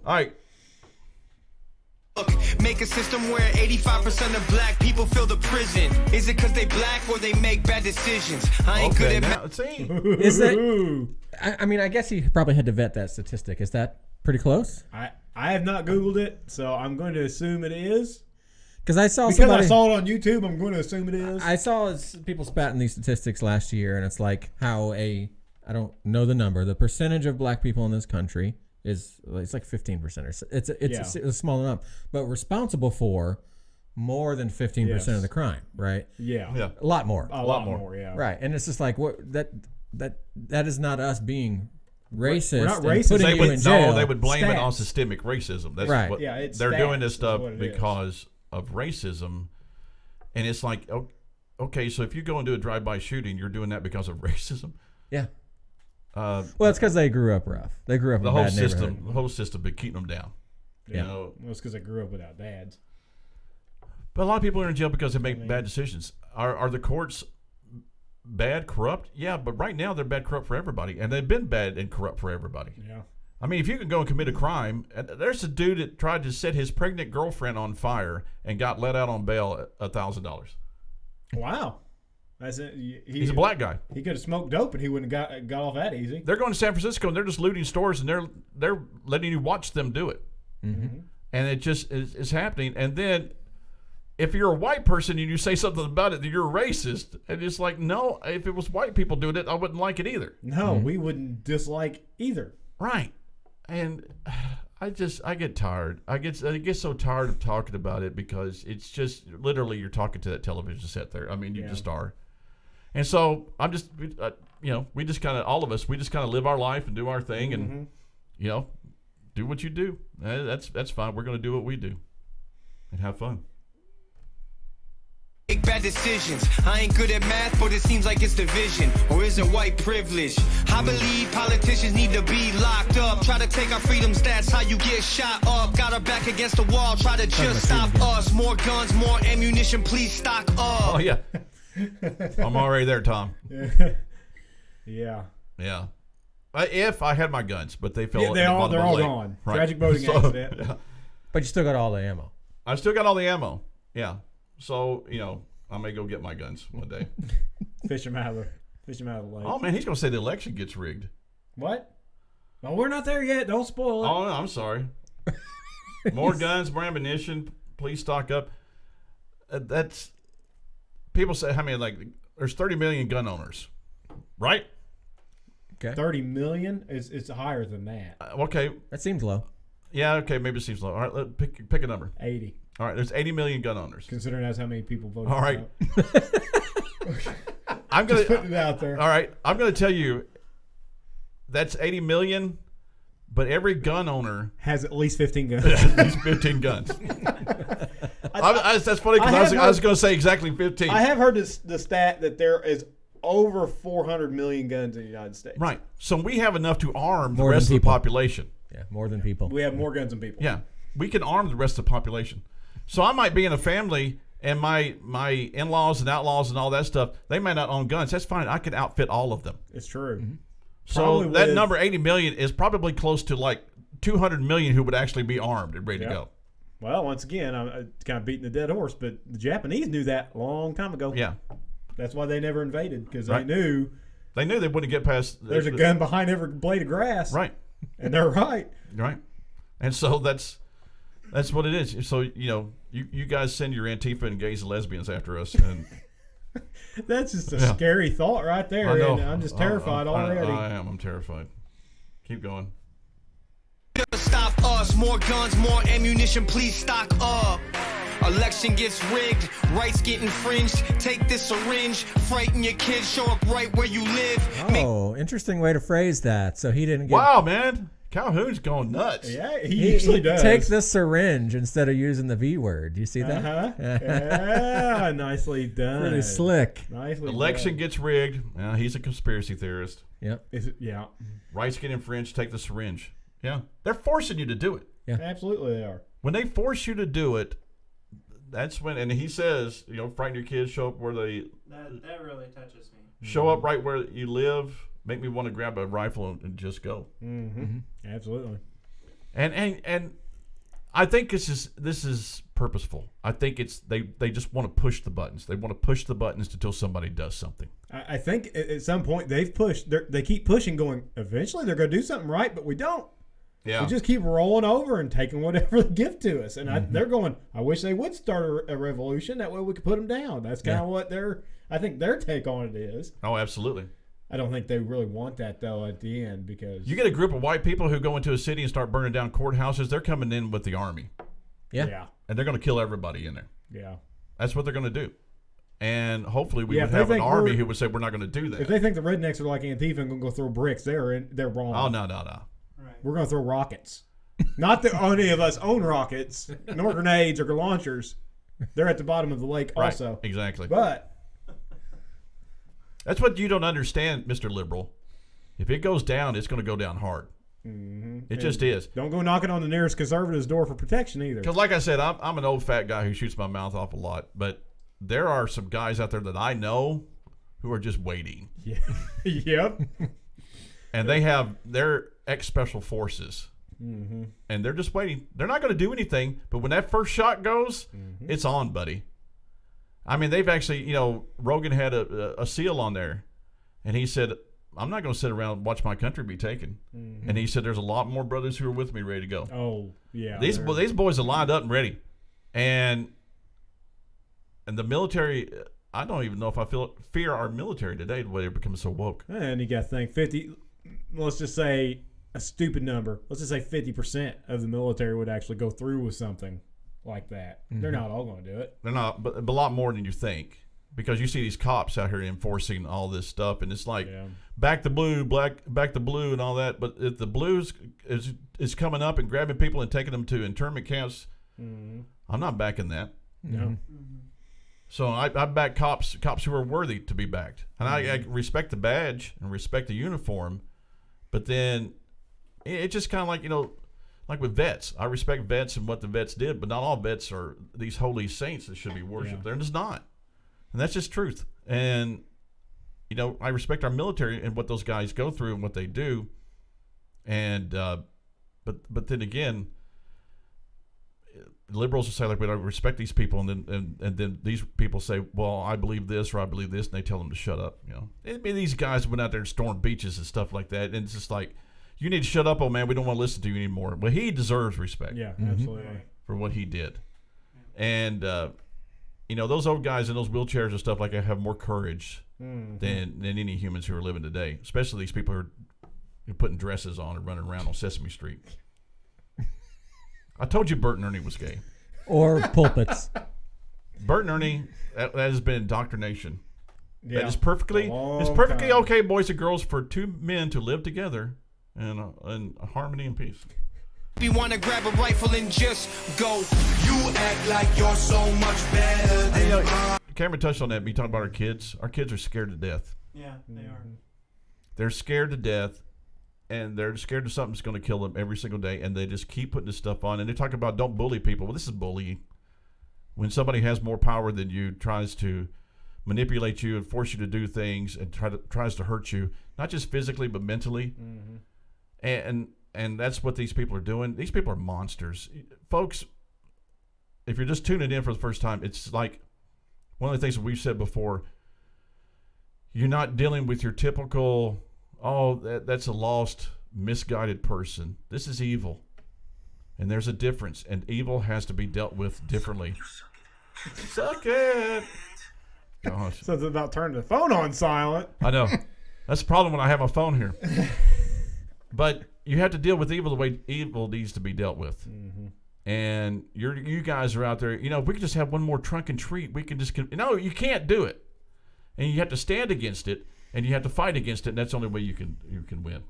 all right. Look, make a system where 85% of black people fill the prison. Is it because they black or they make bad decisions? I ain't good at see. Is that? I mean, I guess he probably had to vet that statistic. Is that pretty close? I have not Googled it, so I'm going to assume it is. Because I saw I saw it on YouTube, I'm going to assume it is. I saw people spatting these statistics last year, and it's like how I don't know the number, the percentage of black people in this country is it's like 15%. Or it's a small amount, but responsible for more than 15% of the crime, right? Yeah. A lot more. A lot more, yeah. Right, and it's just like that is not us being racist. We're not racist. Putting you in jail. No, they would blame it on systemic racism. That's right. What, it's they're doing this stuff it because of racism, and it's like, okay, so if you go and do a drive-by shooting, you're doing that because of racism. Yeah. Well, it's because they grew up rough. They grew up in a bad neighborhood. The whole system been keeping them down. Yeah. You know? Well, it's because they grew up without dads. But a lot of people are in jail because they make bad decisions. Are the courts bad, corrupt? Yeah, but right now they're bad, corrupt for everybody. And they've been bad and corrupt for everybody. Yeah. I mean, if you can go and commit a crime, there's a dude that tried to set his pregnant girlfriend on fire and got let out on bail at $1,000. Wow. That's it. He's a black guy. He could have smoked dope and he wouldn't have got off that easy. They're going to San Francisco and they're just looting stores and they're letting you watch them do it. Mm-hmm. And it just is happening. And then if you're a white person and you say something about it, that you're a racist. And it's like, no, if it was white people doing it, I wouldn't like it either. No, we wouldn't dislike either. Right. And I get tired. I get so tired of talking about it because it's just literally you're talking to that television set there. I mean, you just are. And so I'm just, we just kind of, all of us, we just kind of live our life and do our thing and, do what you do. That's fine. We're going to do what we do and have fun. Make bad decisions. I ain't good at math, but it seems like it's division. Or is it white privilege? I believe politicians need to be locked up. Try to take our freedoms, that's how you get shot up. Got our back against the wall, try to just stop us. More guns, more ammunition, please stock up. Oh, yeah. I'm already there, Tom. Yeah. Yeah. If I had my guns, but they fell. They're all gone. Right. Tragic boating accident. Yeah. But you still got all the ammo. I still got all the ammo. Yeah. So, I may go get my guns one day. Fish them out of the lake. Oh, man, he's going to say the election gets rigged. What? No, we're not there yet. Don't spoil it. Oh, no, I'm sorry. More guns, more ammunition. Please stock up. That's... People say, there's 30 million gun owners, right? Okay. 30 million? It's higher than that. Okay. That seems low. Yeah, okay, maybe it seems low. All right, pick a number. 80. All right, there's 80 million gun owners. Considering that's how many people voted. All right. I'm going to put it out there. All right, I'm going to tell you that's 80 million, but every gun owner has at least 15 guns. At least 15 guns. That's funny because I was going to say exactly 15. I have heard the stat that there is over 400 million guns in the United States. Right. So we have enough to arm the More rest than of the people. population. Yeah, more than people. We have more guns than people. Yeah. We can arm the rest of the population. So I might be in a family and my in-laws and outlaws and all that stuff, they may not own guns. That's fine. I can outfit all of them. It's true. Mm-hmm. So that number 80 million is probably close to like 200 million who would actually be armed and ready to go. Well, once again, I'm kind of beating the dead horse, but the Japanese knew that a long time ago. Yeah. That's why they never invaded, because they knew they wouldn't get past. There's a gun behind every blade of grass. Right. And they're right. Right. And so that's what it is. So, you guys send your Antifa and gays and lesbians after us. And that's just a scary thought right there. I know. And I'm just terrified already. I am. I'm terrified. Keep going. Stop us. More guns, more ammunition, please stock up. Election gets rigged, rights get infringed. Take this syringe, frighten your kids, show up right where you live. Oh, interesting way to phrase that. So he didn't get... Wow, man. Calhoun's going nuts. Yeah, he usually does. Take the syringe instead of using the V word. You see that? Uh-huh. Yeah, nicely done. Pretty slick. Nicely Election done. gets rigged. He's a conspiracy theorist. Yep. Yeah. Rights get infringed, take the syringe. Yeah. They're forcing you to do it. Yeah. Absolutely they are. When they force you to do it, that's when, and he says, frighten your kids, show up where they... That really touches me. Show up right where you live, make me want to grab a rifle and just go. Mm-hmm. Mm-hmm. Absolutely. And I think this is purposeful. I think it's they just want to push the buttons. They want to push the buttons until somebody does something. I think at some point they've pushed. They keep pushing, going, eventually they're going to do something right, but we don't. Yeah. We just keep rolling over and taking whatever they give to us. And they're going, I wish they would start a revolution. That way we could put them down. That's kind of what I think their take on it is. Oh, absolutely. I don't think they really want that, though, at the end, because... You get a group of white people who go into a city and start burning down courthouses, they're coming in with the army. Yeah. And they're going to kill everybody in there. Yeah. That's what they're going to do. And hopefully we would have an army who would say, we're not going to do that. If they think the rednecks are like Antifa and going to go throw bricks, they're wrong. Oh, no. Right. We're going to throw rockets. Not that any of us own rockets, nor grenades or launchers. They're at the bottom of the lake also. Right, exactly. But... That's what you don't understand, Mr. Liberal. If it goes down, it's going to go down hard. It just is. Don't go knocking on the nearest conservative's door for protection either. Because like I said, I'm an old fat guy who shoots my mouth off a lot. But there are some guys out there that I know who are just waiting. Yeah. Yep. And they're ex-special forces. And they're just waiting. They're not going to do anything. But when that first shot goes, it's on, buddy. I mean, they've actually, Rogan had a SEAL on there. And he said, I'm not going to sit around and watch my country be taken. And he said, there's a lot more brothers who are with me ready to go. Oh, yeah. These boys are lined up and ready. And the military, I don't even know if I fear our military today the way they're becoming so woke. And you got to think 50, let's just say a stupid number. Let's just say 50% of the military would actually go through with something like that. They're not all going to do it. They're not, but a lot more than you think. Because you see these cops out here enforcing all this stuff, and it's like back the blue, back the blue, and all that. But if the blues is coming up and grabbing people and taking them to internment camps, I'm not backing that. No. So I back cops who are worthy to be backed, and I respect the badge and respect the uniform. But then it's just kind of like like with vets. I respect vets and what the vets did, but not all vets are these holy saints that should be worshipped. They're just not. And that's just truth. And, I respect our military and what those guys go through and what they do. And, but then again, liberals will say, like, we don't respect these people. And then these people say, well, I believe this or I believe this. And they tell them to shut up. It'd be these guys went out there and stormed beaches and stuff like that. And it's just like, you need to shut up, old man. We don't want to listen to you anymore. Well, he deserves respect. Yeah, absolutely. For what he did. And, those old guys in those wheelchairs and stuff like that have more courage than any humans who are living today, especially these people who are putting dresses on and running around on Sesame Street. I told you Bert and Ernie was gay. Or pulpits. Bert and Ernie, that has been indoctrination. Yeah. That is perfectly okay, boys and girls, for two men to live together in harmony and peace. You wanna grab a rifle and just go. You act like you're so much better than Cameron touched on that. We talked about our kids. Our kids are scared to death. Yeah, they are. They're scared to death, and they're scared of something's going to kill them every single day, and they just keep putting this stuff on. And they talk about don't bully people. Well, this is bullying. When somebody has more power than you, tries to manipulate you and force you to do things and tries to hurt you, not just physically but mentally. And that's what these people are doing. These people are monsters. Folks, if you're just tuning in for the first time, it's like one of the things that we've said before. You're not dealing with your typical, that's a lost, misguided person. This is evil. And there's a difference. And evil has to be dealt with differently. Suck it. Gosh. So it's about turning the phone on silent. I know. That's the problem when I have my phone here. But you have to deal with evil the way evil needs to be dealt with. And you guys are out there, if we could just have one more trunk and treat, we can just, no, you can't do it. And you have to stand against it, and you have to fight against it, and that's the only way you can win.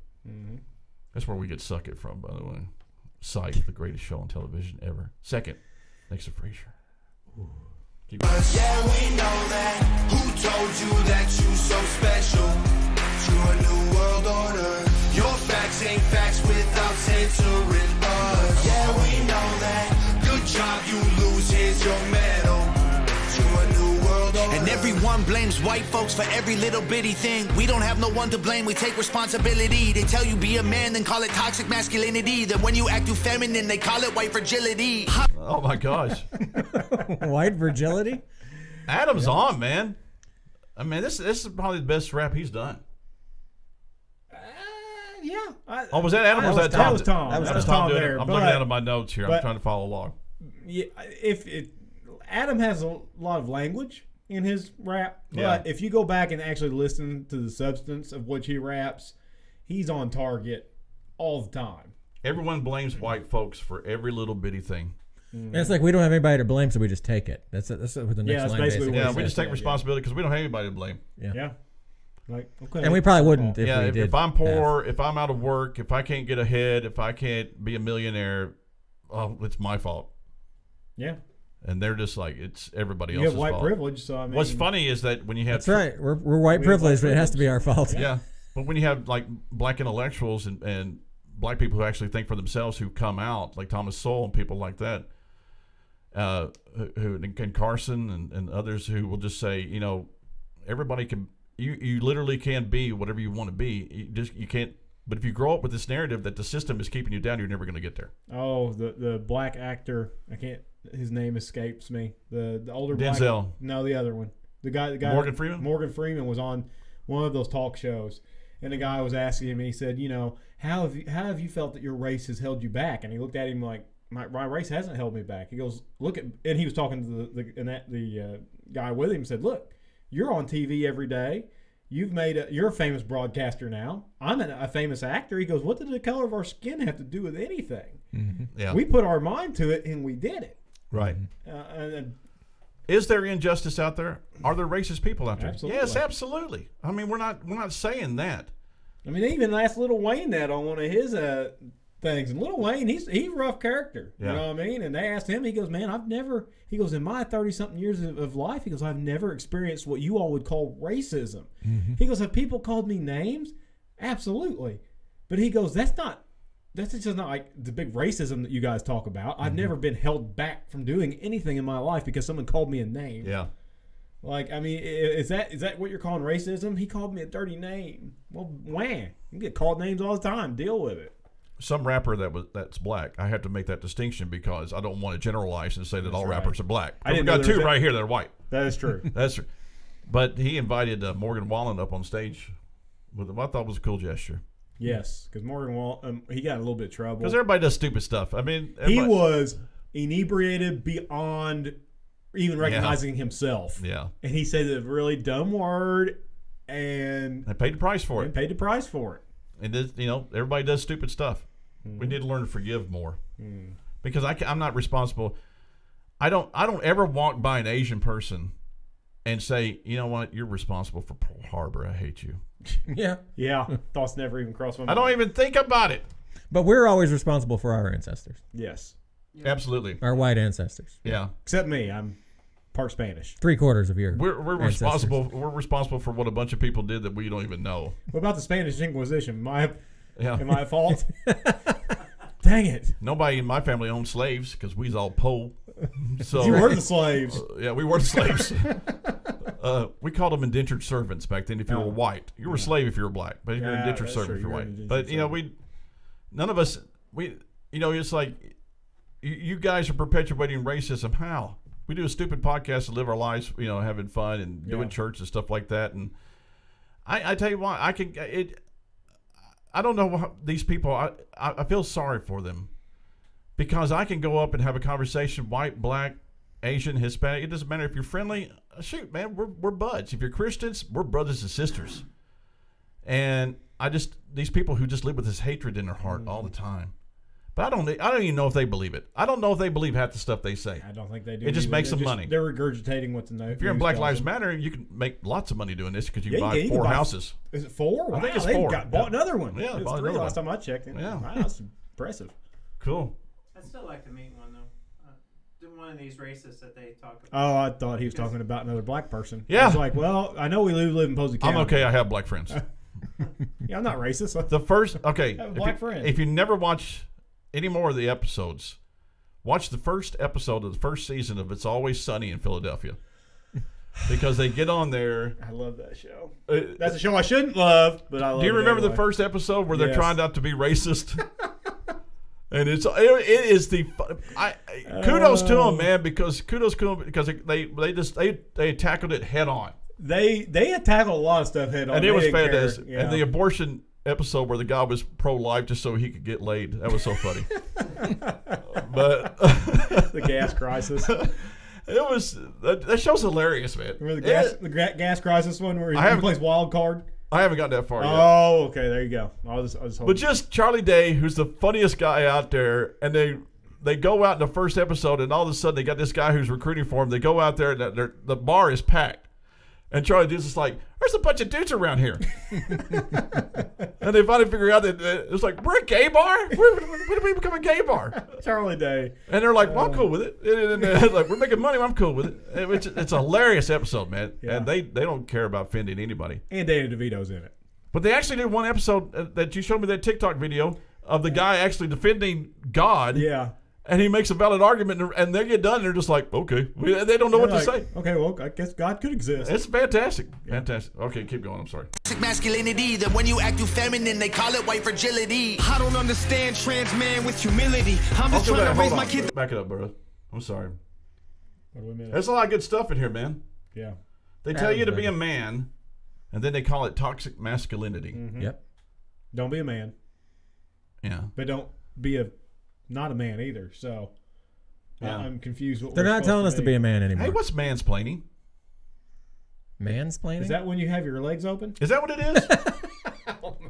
That's where we get suck it from, by the way. Psych, the greatest show on television ever. Second, next to Frasier. Yeah, we know that. Who told you that you so special? To a new world order. Your facts ain't facts without censoring us. Yeah, we know that. Good job, you lose. Here's your medal. To a new world order. And everyone blames white folks for every little bitty thing. We don't have no one to blame. We take responsibility. They tell you be a man, then call it toxic masculinity. Then when you act too feminine, they call it white fragility. Oh my gosh. White fragility? Adam's on, man. I mean, this is probably the best rap he's done. Yeah. Was that Adam or was that Tom? That was Tom. That was Tom doing it. I'm looking out of my notes here. I'm trying to follow along. Yeah, Adam has a lot of language in his rap, but if you go back and actually listen to the substance of what he raps, he's on target all the time. Everyone blames white folks for every little bitty thing. And it's like we don't have anybody to blame, so we just take it. That's what the next line basically. Yeah, we just take responsibility because we don't have anybody to blame. Yeah. Like, okay. And we probably wouldn't if we did. If I'm poor, if I'm out of work, if I can't get ahead, if I can't be a millionaire, it's my fault. Yeah. And they're just like, it's everybody else's fault. You have white privilege, so I mean. What's funny is that when you have... That's right. We're white privileged, but it has to be our fault. Yeah. But when you have like black intellectuals and black people who actually think for themselves, who come out like Thomas Sowell and people like that, who and Carson and others who will just say, you know, everybody can, you literally can be whatever you want to be. You can't. But if you grow up with this narrative that the system is keeping you down, you're never going to get there. Oh, the black actor, his name escapes me. The older Denzel. No, the other one. The guy Morgan Freeman? Morgan Freeman was on one of those talk shows, and the guy was asking him, and he said, you know, how have you felt that your race has held you back? And he looked at him like, my race hasn't held me back. He goes, look at, and he was talking to the guy with him and said, look, you're on TV every day. You're a famous broadcaster now. I'm a famous actor. He goes, what did the color of our skin have to do with anything? Mm-hmm. Yeah. We put our mind to it and we did it. Right. Is there injustice out there? Are there racist people out there? Absolutely. Yes, absolutely. I mean, we're not saying that. I mean, they even asked Lil Wayne that on one of his things. And Lil Wayne, he's a rough character. You know what I mean? And they asked him, he goes, man, he goes, in my 30-something years of life, he goes, I've never experienced what you all would call racism. Mm-hmm. He goes, have people called me names? Absolutely. But he goes, that's just not like the big racism that you guys talk about. I've never been held back from doing anything in my life because someone called me a name. Yeah. Like, I mean, is that what you're calling racism? He called me a dirty name. Well, you get called names all the time. Deal with it. Some rapper that's black, I have to make that distinction because I don't want to generalize and say that all rappers are black. We've got two right here that are white. That is true. That's true. But he invited Morgan Wallen up on stage with what I thought was a cool gesture. Yes, because Morgan Wallen, he got a little bit of trouble. Because everybody does stupid stuff. I mean, he was inebriated beyond even recognizing himself. Yeah. And he said a really dumb word, and they paid the price for it. Paid the price for it. And this, everybody does stupid stuff. Mm-hmm. We need to learn to forgive more, because I'm not responsible. I don't ever walk by an Asian person and say, you know what, you're responsible for Pearl Harbor. I hate you. Yeah. Thoughts never even crossed my mind. I don't even think about it. But we're always responsible for our ancestors. Yes. Absolutely. Our white ancestors. Yeah. Except me. I'm part Spanish. 3/4 of your We're responsible. We're responsible for what a bunch of people did that we don't even know. What about the Spanish Inquisition? Am I at fault? Dang it. Nobody in my family owned slaves because we was all po. So you were the slaves. Yeah, we were the slaves. We called them indentured servants back then if you were white. You were a slave if you were black, but you're an indentured servant if you're white. But, none of us, it's like you guys are perpetuating racism. How? We do a stupid podcast to live our lives, having fun and doing church and stuff like that. And I tell you what, I don't know how these people, I feel sorry for them because I can go up and have a conversation, white, black, Asian, Hispanic. It doesn't matter if you're friendly. Shoot, man, we're buds. If you're Christians, we're brothers and sisters. And these people who just live with this hatred in their heart all the time. But I don't even know if they believe it. I don't know if they believe half the stuff they say. I don't think they do. It just makes them money. They're regurgitating what the news. If you're in Black Lives Matter, you can make lots of money doing this because you can buy 4 houses. Is it 4? Wow, I think it's 4. Bought another one. Yeah, it was 3 last time I checked. Yeah. Wow, that's impressive. Cool. I'd still like to meet one though. One of these racists that they talk about. Oh, I thought he was talking about another black person. Yeah. I was like, well, I know we live in Posey County. I'm okay. I have black friends. Yeah, I'm not racist. The first, okay. I have a black friend. If you never watch any more of the episodes, watch the first episode of the first season of It's Always Sunny in Philadelphia. Because they get on there. I love that show. That's a show I shouldn't love, but I love it. Do you remember the first episode where they're trying not to be racist? And it is the kudos to them, man, because they tackled it head on. They had tackled a lot of stuff head on, and it was fantastic. Yeah. And the abortion episode where the guy was pro-life just so he could get laid, that was so funny. But the gas crisis. It was that show's hilarious, man. Remember the gas crisis one where he plays wild card? I haven't gotten that far yet. Oh, okay, there you go. I was but just Charlie Day, who's the funniest guy out there, and they go out in the first episode, and all of a sudden they got this guy who's recruiting for him. They go out there, and the bar is packed, and Charlie Day's just like, "There's a bunch of dudes around here," and they finally figure out that it's like, we're a gay bar. When did we become a gay bar? Charlie Day, and they're like, "Well, I'm cool with it." And like, we're making money. I'm cool with it. It's a hilarious episode, man. Yeah. And they don't care about offending anybody. And Danny DeVito's in it. But they actually did one episode that you showed me, that TikTok video of the guy actually defending God. Yeah. And he makes a valid argument, and they get done, and they're just like, okay. They don't know what to say. Okay, well, I guess God could exist. It's fantastic. Fantastic. Okay, keep going. I'm sorry. Masculinity, that when you act too feminine, they call it white fragility. I don't understand trans man with humility. I'm just trying to raise my kid. Back it up, bro. I'm sorry. What do we mean? There's a lot of good stuff in here, man. Yeah. They tell you to be a man, and then they call it toxic masculinity. Mm-hmm. Yep. Don't be a man. Yeah. But don't be not a man either. So Yeah. I'm confused. They're not telling us to be a man anymore. Hey, what's mansplaining? Mansplaining? Is that when you have your legs open? Is that what it is?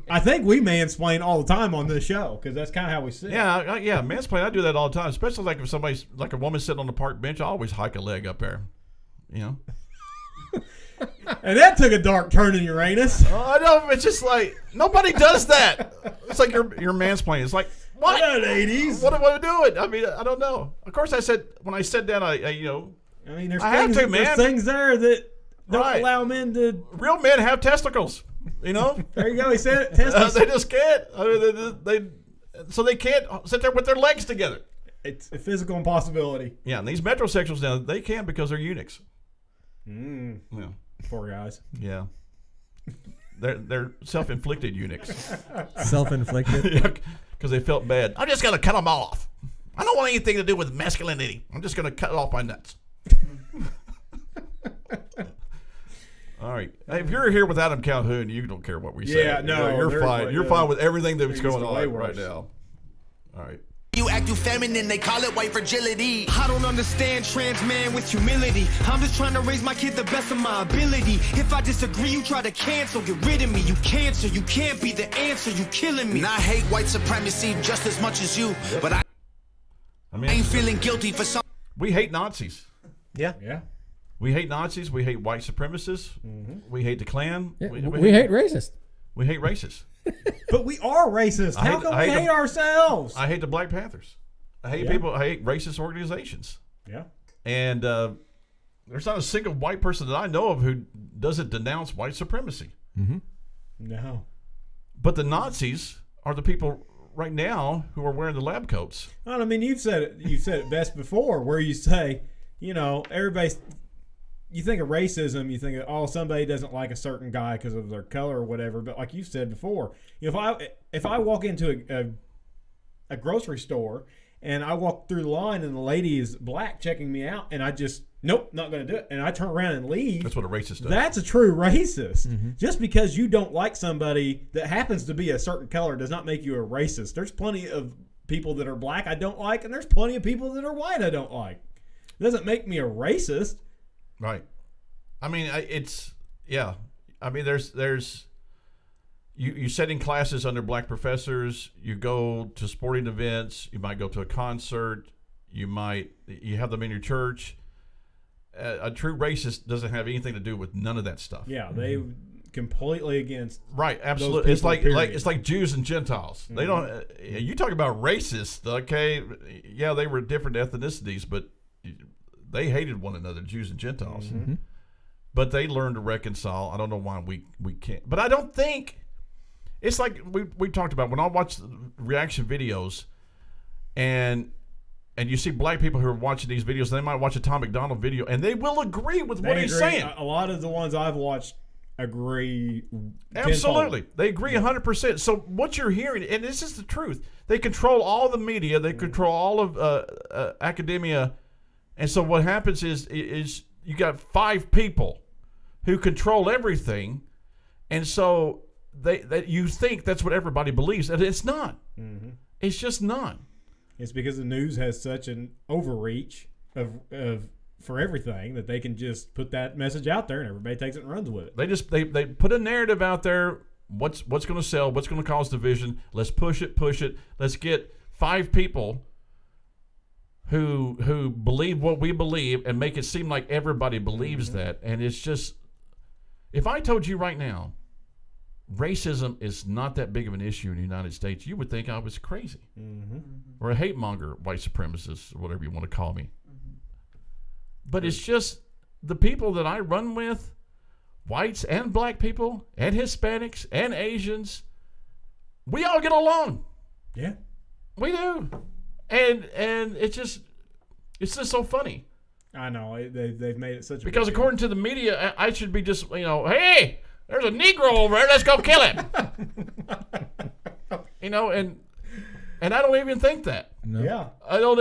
I think we mansplain all the time on this show because that's kind of how we sit. Yeah, yeah, mansplaining. I do that all the time, especially like if somebody's like a woman sitting on the park bench. I always hike a leg up there. You know. And that took a dark turn in Uranus. Oh, I know. It's just like nobody does that. It's like you're mansplaining. It's like what? Ladies. What am I doing? I mean, I don't know. Of course, I said when I sat down, I you know. I mean, there's I have things, to, man. there's things there that don't Right. allow men to. Real men have testicles. You know. There you go. He said it. Testicles. They just can't. I mean, so they can't sit there with their legs together. It's a physical impossibility. Yeah, and these metrosexuals now, they can because they're eunuchs. Yeah. Poor guys. Yeah. They're self-inflicted eunuchs. Self-inflicted? Yeah, because they felt bad. I'm just going to cut them all off. I don't want anything to do with masculinity. I'm just going to cut off my nuts. All right. Hey, if you're here with Adam Calhoun, you don't care what we say. Yeah, no, You're there's fine. like, You're fine with everything that's things going are way on right worse. now. All right. You act too feminine, they call it white fragility. I don't understand trans man with humility. I'm just trying to raise my kid the best of my ability. If I disagree, you try to cancel, get rid of me. You cancer, you can't be the answer, you killing me. And I hate white supremacy just as much as you, but I ain't feeling guilty for some. We hate Nazis. Yeah. Yeah. We hate Nazis. We hate white supremacists. We hate the Klan. Yeah, we hate racists. We hate racists. But we are racist. How come we hate ourselves? I hate the Black Panthers. I hate people. I hate racist organizations. Yeah. And there's not a single white person that I know of who doesn't denounce white supremacy. No. But the Nazis are the people right now who are wearing the lab coats. I mean, you've said it best before, where you say, you know, everybody's. You think of racism, you think of, oh, somebody doesn't like a certain guy because of their color or whatever. But like you said before, if I walk into a grocery store and I walk through the line and the lady is black checking me out, and I just nope, not going to do it, and I turn around and leave. That's what a racist does. That's a true racist. Just because you don't like somebody that happens to be a certain color does not make you a racist. There's plenty of people that are black I don't like, and there's plenty of people that are white I don't like. It doesn't make me a racist. Right. I mean, yeah. I mean, there's you sit in classes under black professors. You go to sporting events. You might go to a concert. You have them in your church. A true racist doesn't have anything to do with none of that stuff. Yeah, they completely against. Right. Absolutely. It's like period. it's like Jews and Gentiles. They don't. You talk about racist. Okay. Yeah, they were different ethnicities, but they hated one another, Jews and Gentiles. But they learned to reconcile. I don't know why we can't. But I don't think it's like we talked about when I watch reaction videos, and you see black people who are watching these videos. They might watch a Tom Macdonald video, and they will agree with what he's saying. A lot of the ones I've watched agree. Absolutely, they agree 100%. So what you're hearing, and this is the truth, they control all the media. They control all of academia. And so what happens is you got 5 people who control everything, and so that you think that's what everybody believes, and it's not. It's just not. It's because the news has such an overreach of for everything that they can just put that message out there, and everybody takes it and runs with it. They put a narrative out there. What's going to sell? What's going to cause division? Let's push it. Let's get 5 people who believe what we believe and make it seem like everybody believes that. And it's just, if I told you right now, racism is not that big of an issue in the United States, you would think I was crazy. Or a hate monger, white supremacist, or whatever you want to call me. But it's just the people that I run with whites and black people and Hispanics and Asians, we all get along. Yeah. We do. And it's just so funny. I know. They've made it such a Because big according to the media, I should be just, hey, there's a Negro over there, let's go kill him. And I don't even think that. No. Yeah. I don't.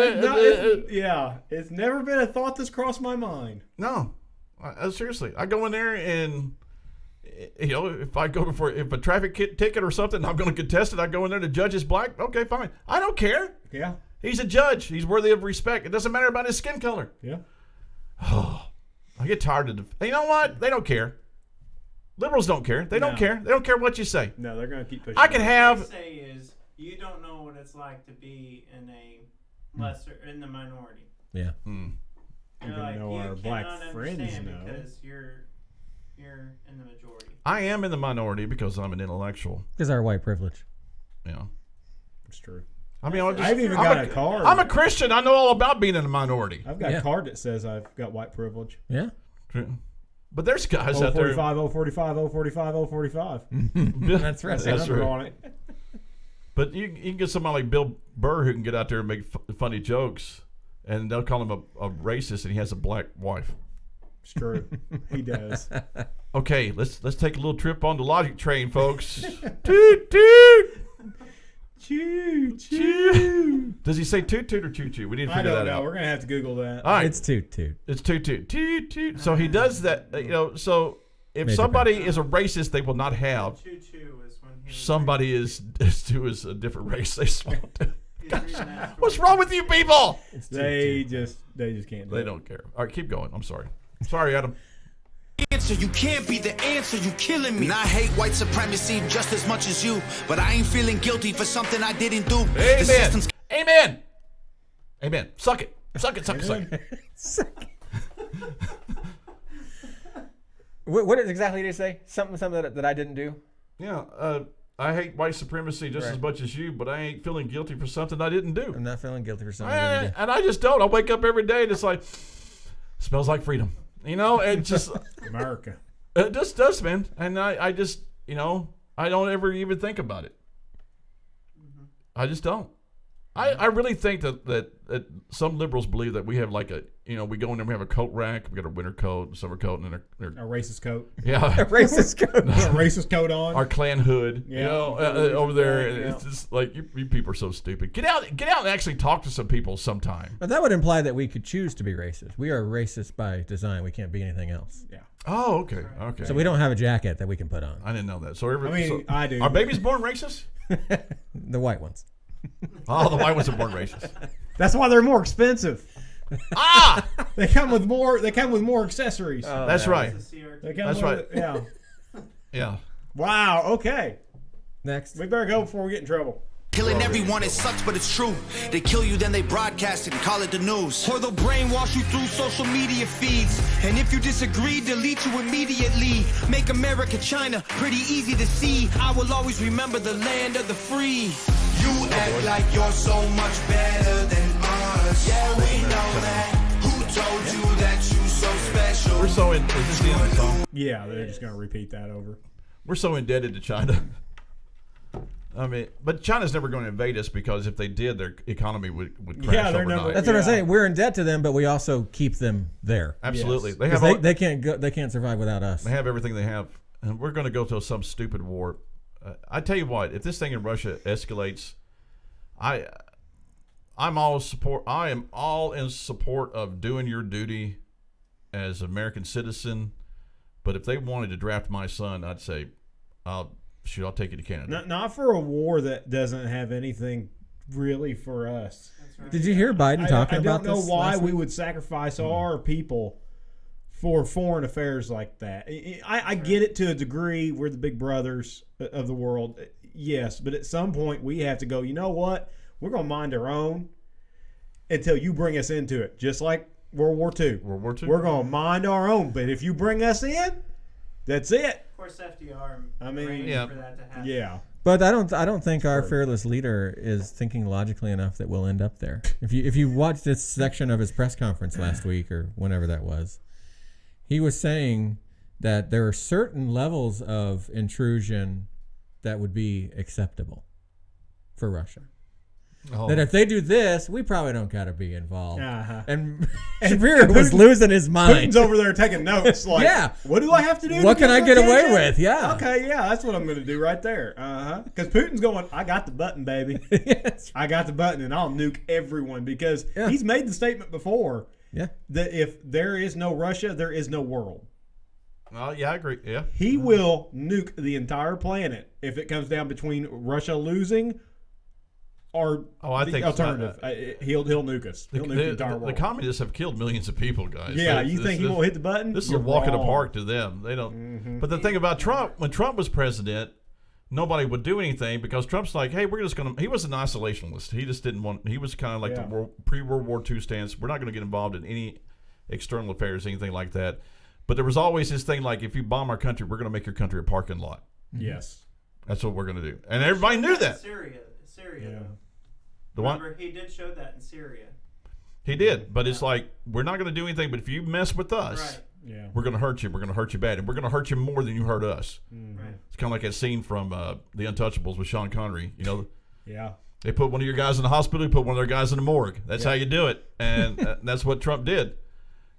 It's never been a thought that's crossed my mind. No, seriously. I go in there and if I go if a traffic ticket or something, I'm going to contest it. I go in there. The judge is black. Okay, fine. I don't care. Yeah. He's a judge. He's worthy of respect. It doesn't matter about his skin color. Yeah. Oh, I get tired of it. You know what? They don't care. Liberals don't care. They don't care. They don't care what you say. No, they're going to keep pushing. I can have. What they say is you don't know what it's like to be in the minority. Yeah. Even though our black friends know. Because you're in the majority. I am in the minority because I'm an intellectual. Because our white privilege. Yeah. It's true. I mean, I've even got a card. I'm a Christian. I know all about being in a minority. I've got a card that says I've got white privilege. Yeah. But there's guys out there. 045, 045, 045, 045. That's right. That's number right. on it. But you can get somebody like Bill Burr who can get out there and make funny jokes, and they'll call him a racist, and he has a black wife. It's true. He does. Okay, let's take a little trip on the logic train, folks. Toot toot. Choo choo. Does he say toot toot or choo choo? We need to figure that out. We're gonna have to Google that. All right, It's toot toot. it's toot toot toot toot. So he does that. So if Maybe somebody is a racist, they will not have. Choo-choo is when he Somebody is a different race. They swap. he's reading that What's wrong with you people? They just can't. They don't care. All right, keep going. I'm sorry. Sorry, Adam. Answer, you can't be the answer, you killing me. And I hate white supremacy just as much as you, but I ain't feeling guilty for something I didn't do. Amen. Amen. Amen. Suck it. Suck it. Suck it. Suck it. What exactly did he say? Something that I didn't do? Yeah. I hate white supremacy just as much as you, but I ain't feeling guilty for something I didn't do. I'm not feeling guilty for something I didn't do. And I just don't. I wake up every day and it's like, smells like freedom. It just America. It just does, man. And I just, I don't ever even think about it. I just don't. I really think that some liberals believe that we have like we go in there and we have a coat rack. We got a winter coat, summer coat, and then A racist coat. yeah, A racist coat. Put a racist coat on. our Klan hood. Yeah. Over there. Yeah. It's just like you people are so stupid. Get out and actually talk to some people sometime. But that would imply that we could choose to be racist. We are racist by design. We can't be anything else. Yeah. Oh, okay. So we don't have a jacket that we can put on. I didn't know that. So I do. Are babies born racist? The white ones. Oh, the white ones are born racist. That's why they're more expensive. Ah, They come with more accessories. that's right. They come That's with, right. Yeah. Yeah. Wow. Okay. Next. We better go before we get in trouble. Killing everyone, it sucks, but it's true. They kill you, then they broadcast it and call it the news. Or they'll brainwash you through social media feeds. And if you disagree, delete you immediately. Make America China pretty easy to see. I will always remember the land of the free. You act like you're so much better than us. Yeah, we know that. Who told you that you so special? We're so is this the end of the song? Yeah, they're just gonna repeat that over. We're so indebted to China. I mean, but China's never going to invade us because if they did, their economy would crash they're overnight. never- That's what I'm saying. We're in debt to them, but we also keep them there. Absolutely, Yes. they have 'Cause they can't go. They can't survive without us. they have everything they have, and we're going to go to some stupid war. I tell you what, if this thing in Russia escalates, I'm all support. I am all in support of doing your duty as an American citizen. But if they wanted to draft my son, I'd say, I'll take you to Canada. Not for a war that doesn't have anything really for us. Did you hear Biden talking about this? I don't know why last we week? would sacrifice our people for foreign affairs like that. I get it to a degree. We're the big brothers of the world. Yes, but at some point we have to go, you know what? We're going to mind our own until you bring us into it. Just like World War II. World War II? We're going to mind our own. But if you bring us in, that's it. Of course, FDR I mean, arranged yeah. for that to happen. Yeah. But I don't think our fearless leader is thinking logically enough that we'll end up there. If you watch this section of his press conference last week or whenever that was, he was saying that there are certain levels of intrusion that would be acceptable for Russia. Oh. That if they do this, we probably don't got to be involved. Uh-huh. And Shapiro was losing his mind. Putin's over there taking notes. Like, Yeah. What do I have to do? What to can I get attention? away with? Yeah. Okay, yeah, that's what I'm going to do right there. Because Putin's going, I got the button, baby. Yes. I got the button, and I'll nuke everyone. Because he's made the statement before that if there is no Russia, there is no world. Oh, yeah, I agree. Yeah. He will nuke the entire planet if it comes down between Russia losing or the alternative. He'll nuke us. He'll nuke the entire world. The communists have killed millions of people, guys. Yeah, you think he won't hit the button? This is a walk in the park to them. They don't. Mm-hmm. But the thing about Trump, when Trump was president, nobody would do anything because Trump's like, hey, we're just going to. He was an isolationist. He just didn't want. He was kind of like the pre-World War II stance. We're not going to get involved in any external affairs, anything like that. But there was always this thing like, if you bomb our country, we're going to make your country a parking lot. Yes. That's what we're going to do. And everybody knew that. Syria. Yeah. The one? Remember, he did show that in Syria. He did. But it's like, we're not going to do anything. But if you mess with us, we're going to hurt you. We're going to hurt you bad. And we're going to hurt you more than you hurt us. Mm-hmm. Right. It's kind of like that scene from The Untouchables with Sean Connery. You know, Yeah. they put one of your guys in the hospital. You put one of their guys in the morgue. That's how you do it. And that's what Trump did.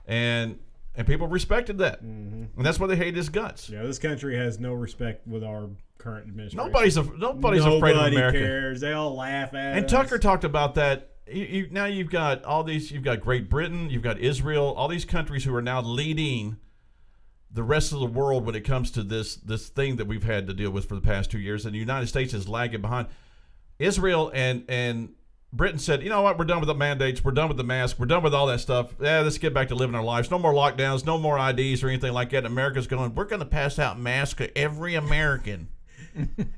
And people respected that. Mm-hmm. And that's why they hate his guts. Yeah, this country has no respect with our current administration. Nobody's afraid of America. Nobody cares. They all laugh at And us. Tucker talked about that. Now you've got all these. You've got Great Britain. You've got Israel. All these countries who are now leading the rest of the world when it comes to this thing that we've had to deal with for the past 2 years. And the United States is lagging behind. Israel and Britain said, you know what? We're done with the mandates. We're done with the mask. We're done with all that stuff. Yeah, let's get back to living our lives. No more lockdowns. No more IDs or anything like that. And America's going, we're going to pass out masks to every American.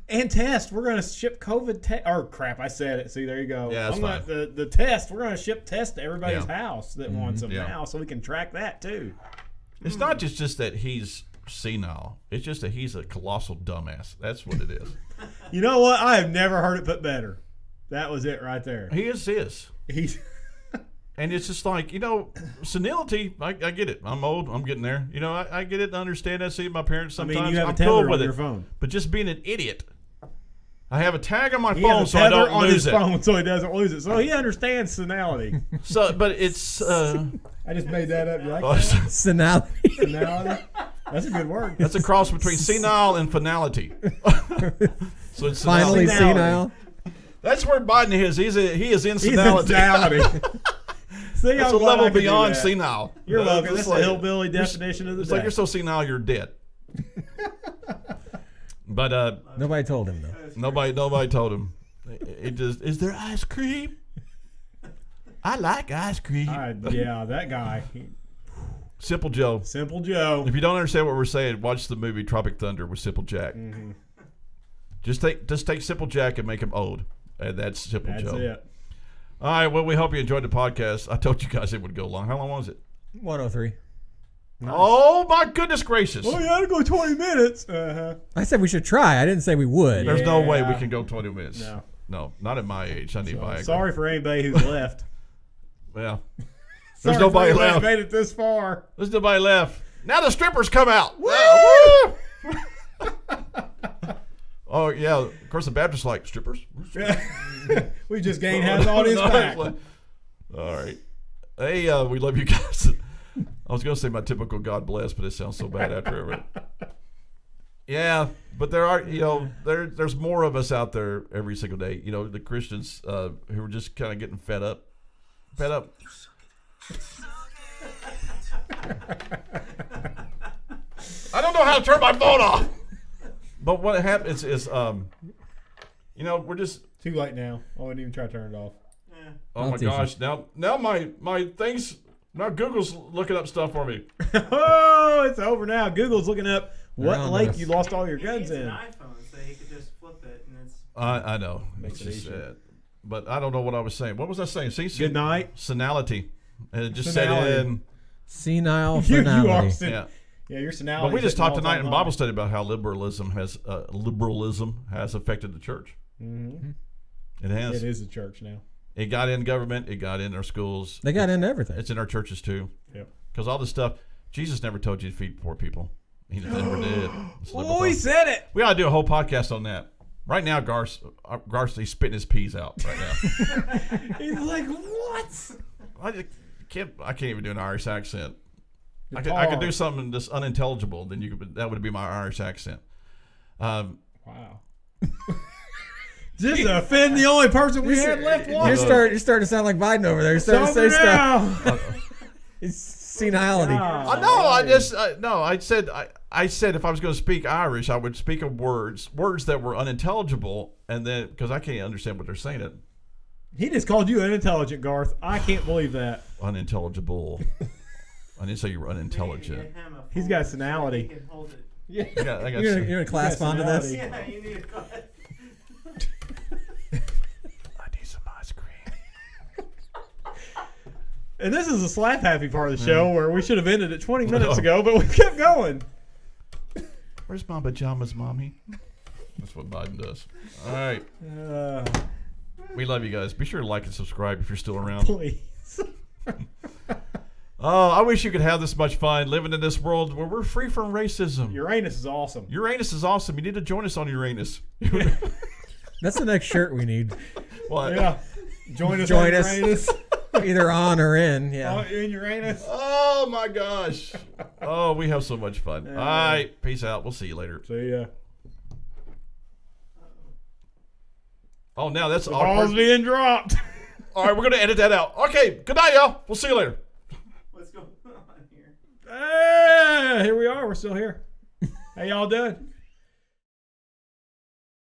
And test. We're going to ship COVID test. Or crap, I said it. See, there you go. Yeah, that's fine. The test. We're going to ship tests to everybody's house that wants them now, so we can track that too. It's not just that he's senile. It's just that he's a colossal dumbass. That's what it is. You know what? I have never heard it put better. That was it right there. He is. He's And it's just like, senility, I get it. I'm old. I'm getting there. I get it. I understand that. See my parents sometimes. you have I'm a tether cool on with your it. phone. But just being an idiot. I have a tag on my he phone has a so I tether don't on lose his it. phone so he doesn't lose it. So he understands senility. But it's... I just made that up. You like Senality. senility? That's a good word. That's a cross between senile and finality. So it's Finally senile. That's where Biden is. He is in He's senility. See, That's I'm a glad I level could do beyond that. senile. You're welcome. That's like, the hillbilly definition of the It's day. like you're so senile you're dead. But Nobody told him though. nobody told him. It just, is there ice cream? I like ice cream. Yeah, that guy. Simple Joe. Simple Joe. If you don't understand what we're saying, watch the movie Tropic Thunder with Simple Jack. Mm-hmm. Just take Simple Jack and make him old. And that's Simple Joe. That's it. All right, well, we hope you enjoyed the podcast. I told you guys it would go long. How long was it? 103. Nice. Oh, my goodness gracious. Oh, you had to go 20 minutes. Uh-huh. I said we should try. I didn't say we would. There's no way we Yeah. can go 20 minutes. No, not at my age. I need Viagra. Sorry for anybody who's left. Well, Sorry there's nobody for anybody left. who made it this far. There's nobody left. Now the strippers come out. Woo! Oh, yeah. Of course, the Baptists are like, strippers? We just gained half the audience back. All right. Hey, we love you guys. I was going to say my typical God bless, but it sounds so bad after it. Yeah, but there are, there's more of us out there every single day. The Christians who are just kind of getting fed up. Fed up. I don't know how to turn my phone off. But what happens is, we're just. Too late now. I wouldn't even try to turn it off. Oh my gosh! Now my things. Now Google's looking up stuff for me. Oh, it's over now. Google's looking up what Around lake us. you lost all your He guns needs in. an iPhone so he could just flip it and it's. I know. Makes It's it just easier. sad. But I don't know what I was saying. What was I saying? See, Good night. senility. And it just Senility. set in. Senile You are finality. sen- Yeah. Yeah, you're senility. But we just talked tonight in Bible Bible study about how liberalism has affected the church. Mm-hmm. It has. It is a church now. It got in government. It got in our schools. They got into everything. It's in our churches too. Yep. Because all this stuff, Jesus never told you to feed poor people. He never did. Oh, he said it. We ought to do a whole podcast on that. Right now, Garth's spitting his peas out right now. He's like, what? I can't even do an Irish accent. I could do something that's unintelligible. Then that would be my Irish accent. Wow. Just to offend the only person we had left. You're starting to sound like Biden over there. You're starting to say stuff. It's senility. I said if I was going to speak Irish, I would speak of words that were unintelligible, and then because I can't understand what they're saying. He just called you unintelligent, Garth. I can't believe that. Unintelligible. I didn't say you were unintelligent. He's got senility. He can hold it. Yeah. You're gonna clasp onto this. Yeah, you need a clasp. I need some ice cream. And this is the slap happy part of the show where we should have ended it 20 minutes ago, but we kept going. Where's my pajamas, mommy? That's what Biden does. All right. We love you guys. Be sure to like and subscribe if you're still around. Please. Oh, I wish you could have this much fun living in this world where we're free from racism. Uranus is awesome. Uranus is awesome. You need to join us on Uranus. That's the next shirt we need. What? Yeah. Join us. Uranus. Either on or in. Yeah. In Uranus. Oh, my gosh. Oh, we have so much fun. All right. Peace out. We'll see you later. See ya. Oh, now that's the ball's being dropped. All right, we're going to edit that out. Okay, good night, y'all. We'll see you later. What's going on here? Hey, here we are. We're still here. How y'all doing?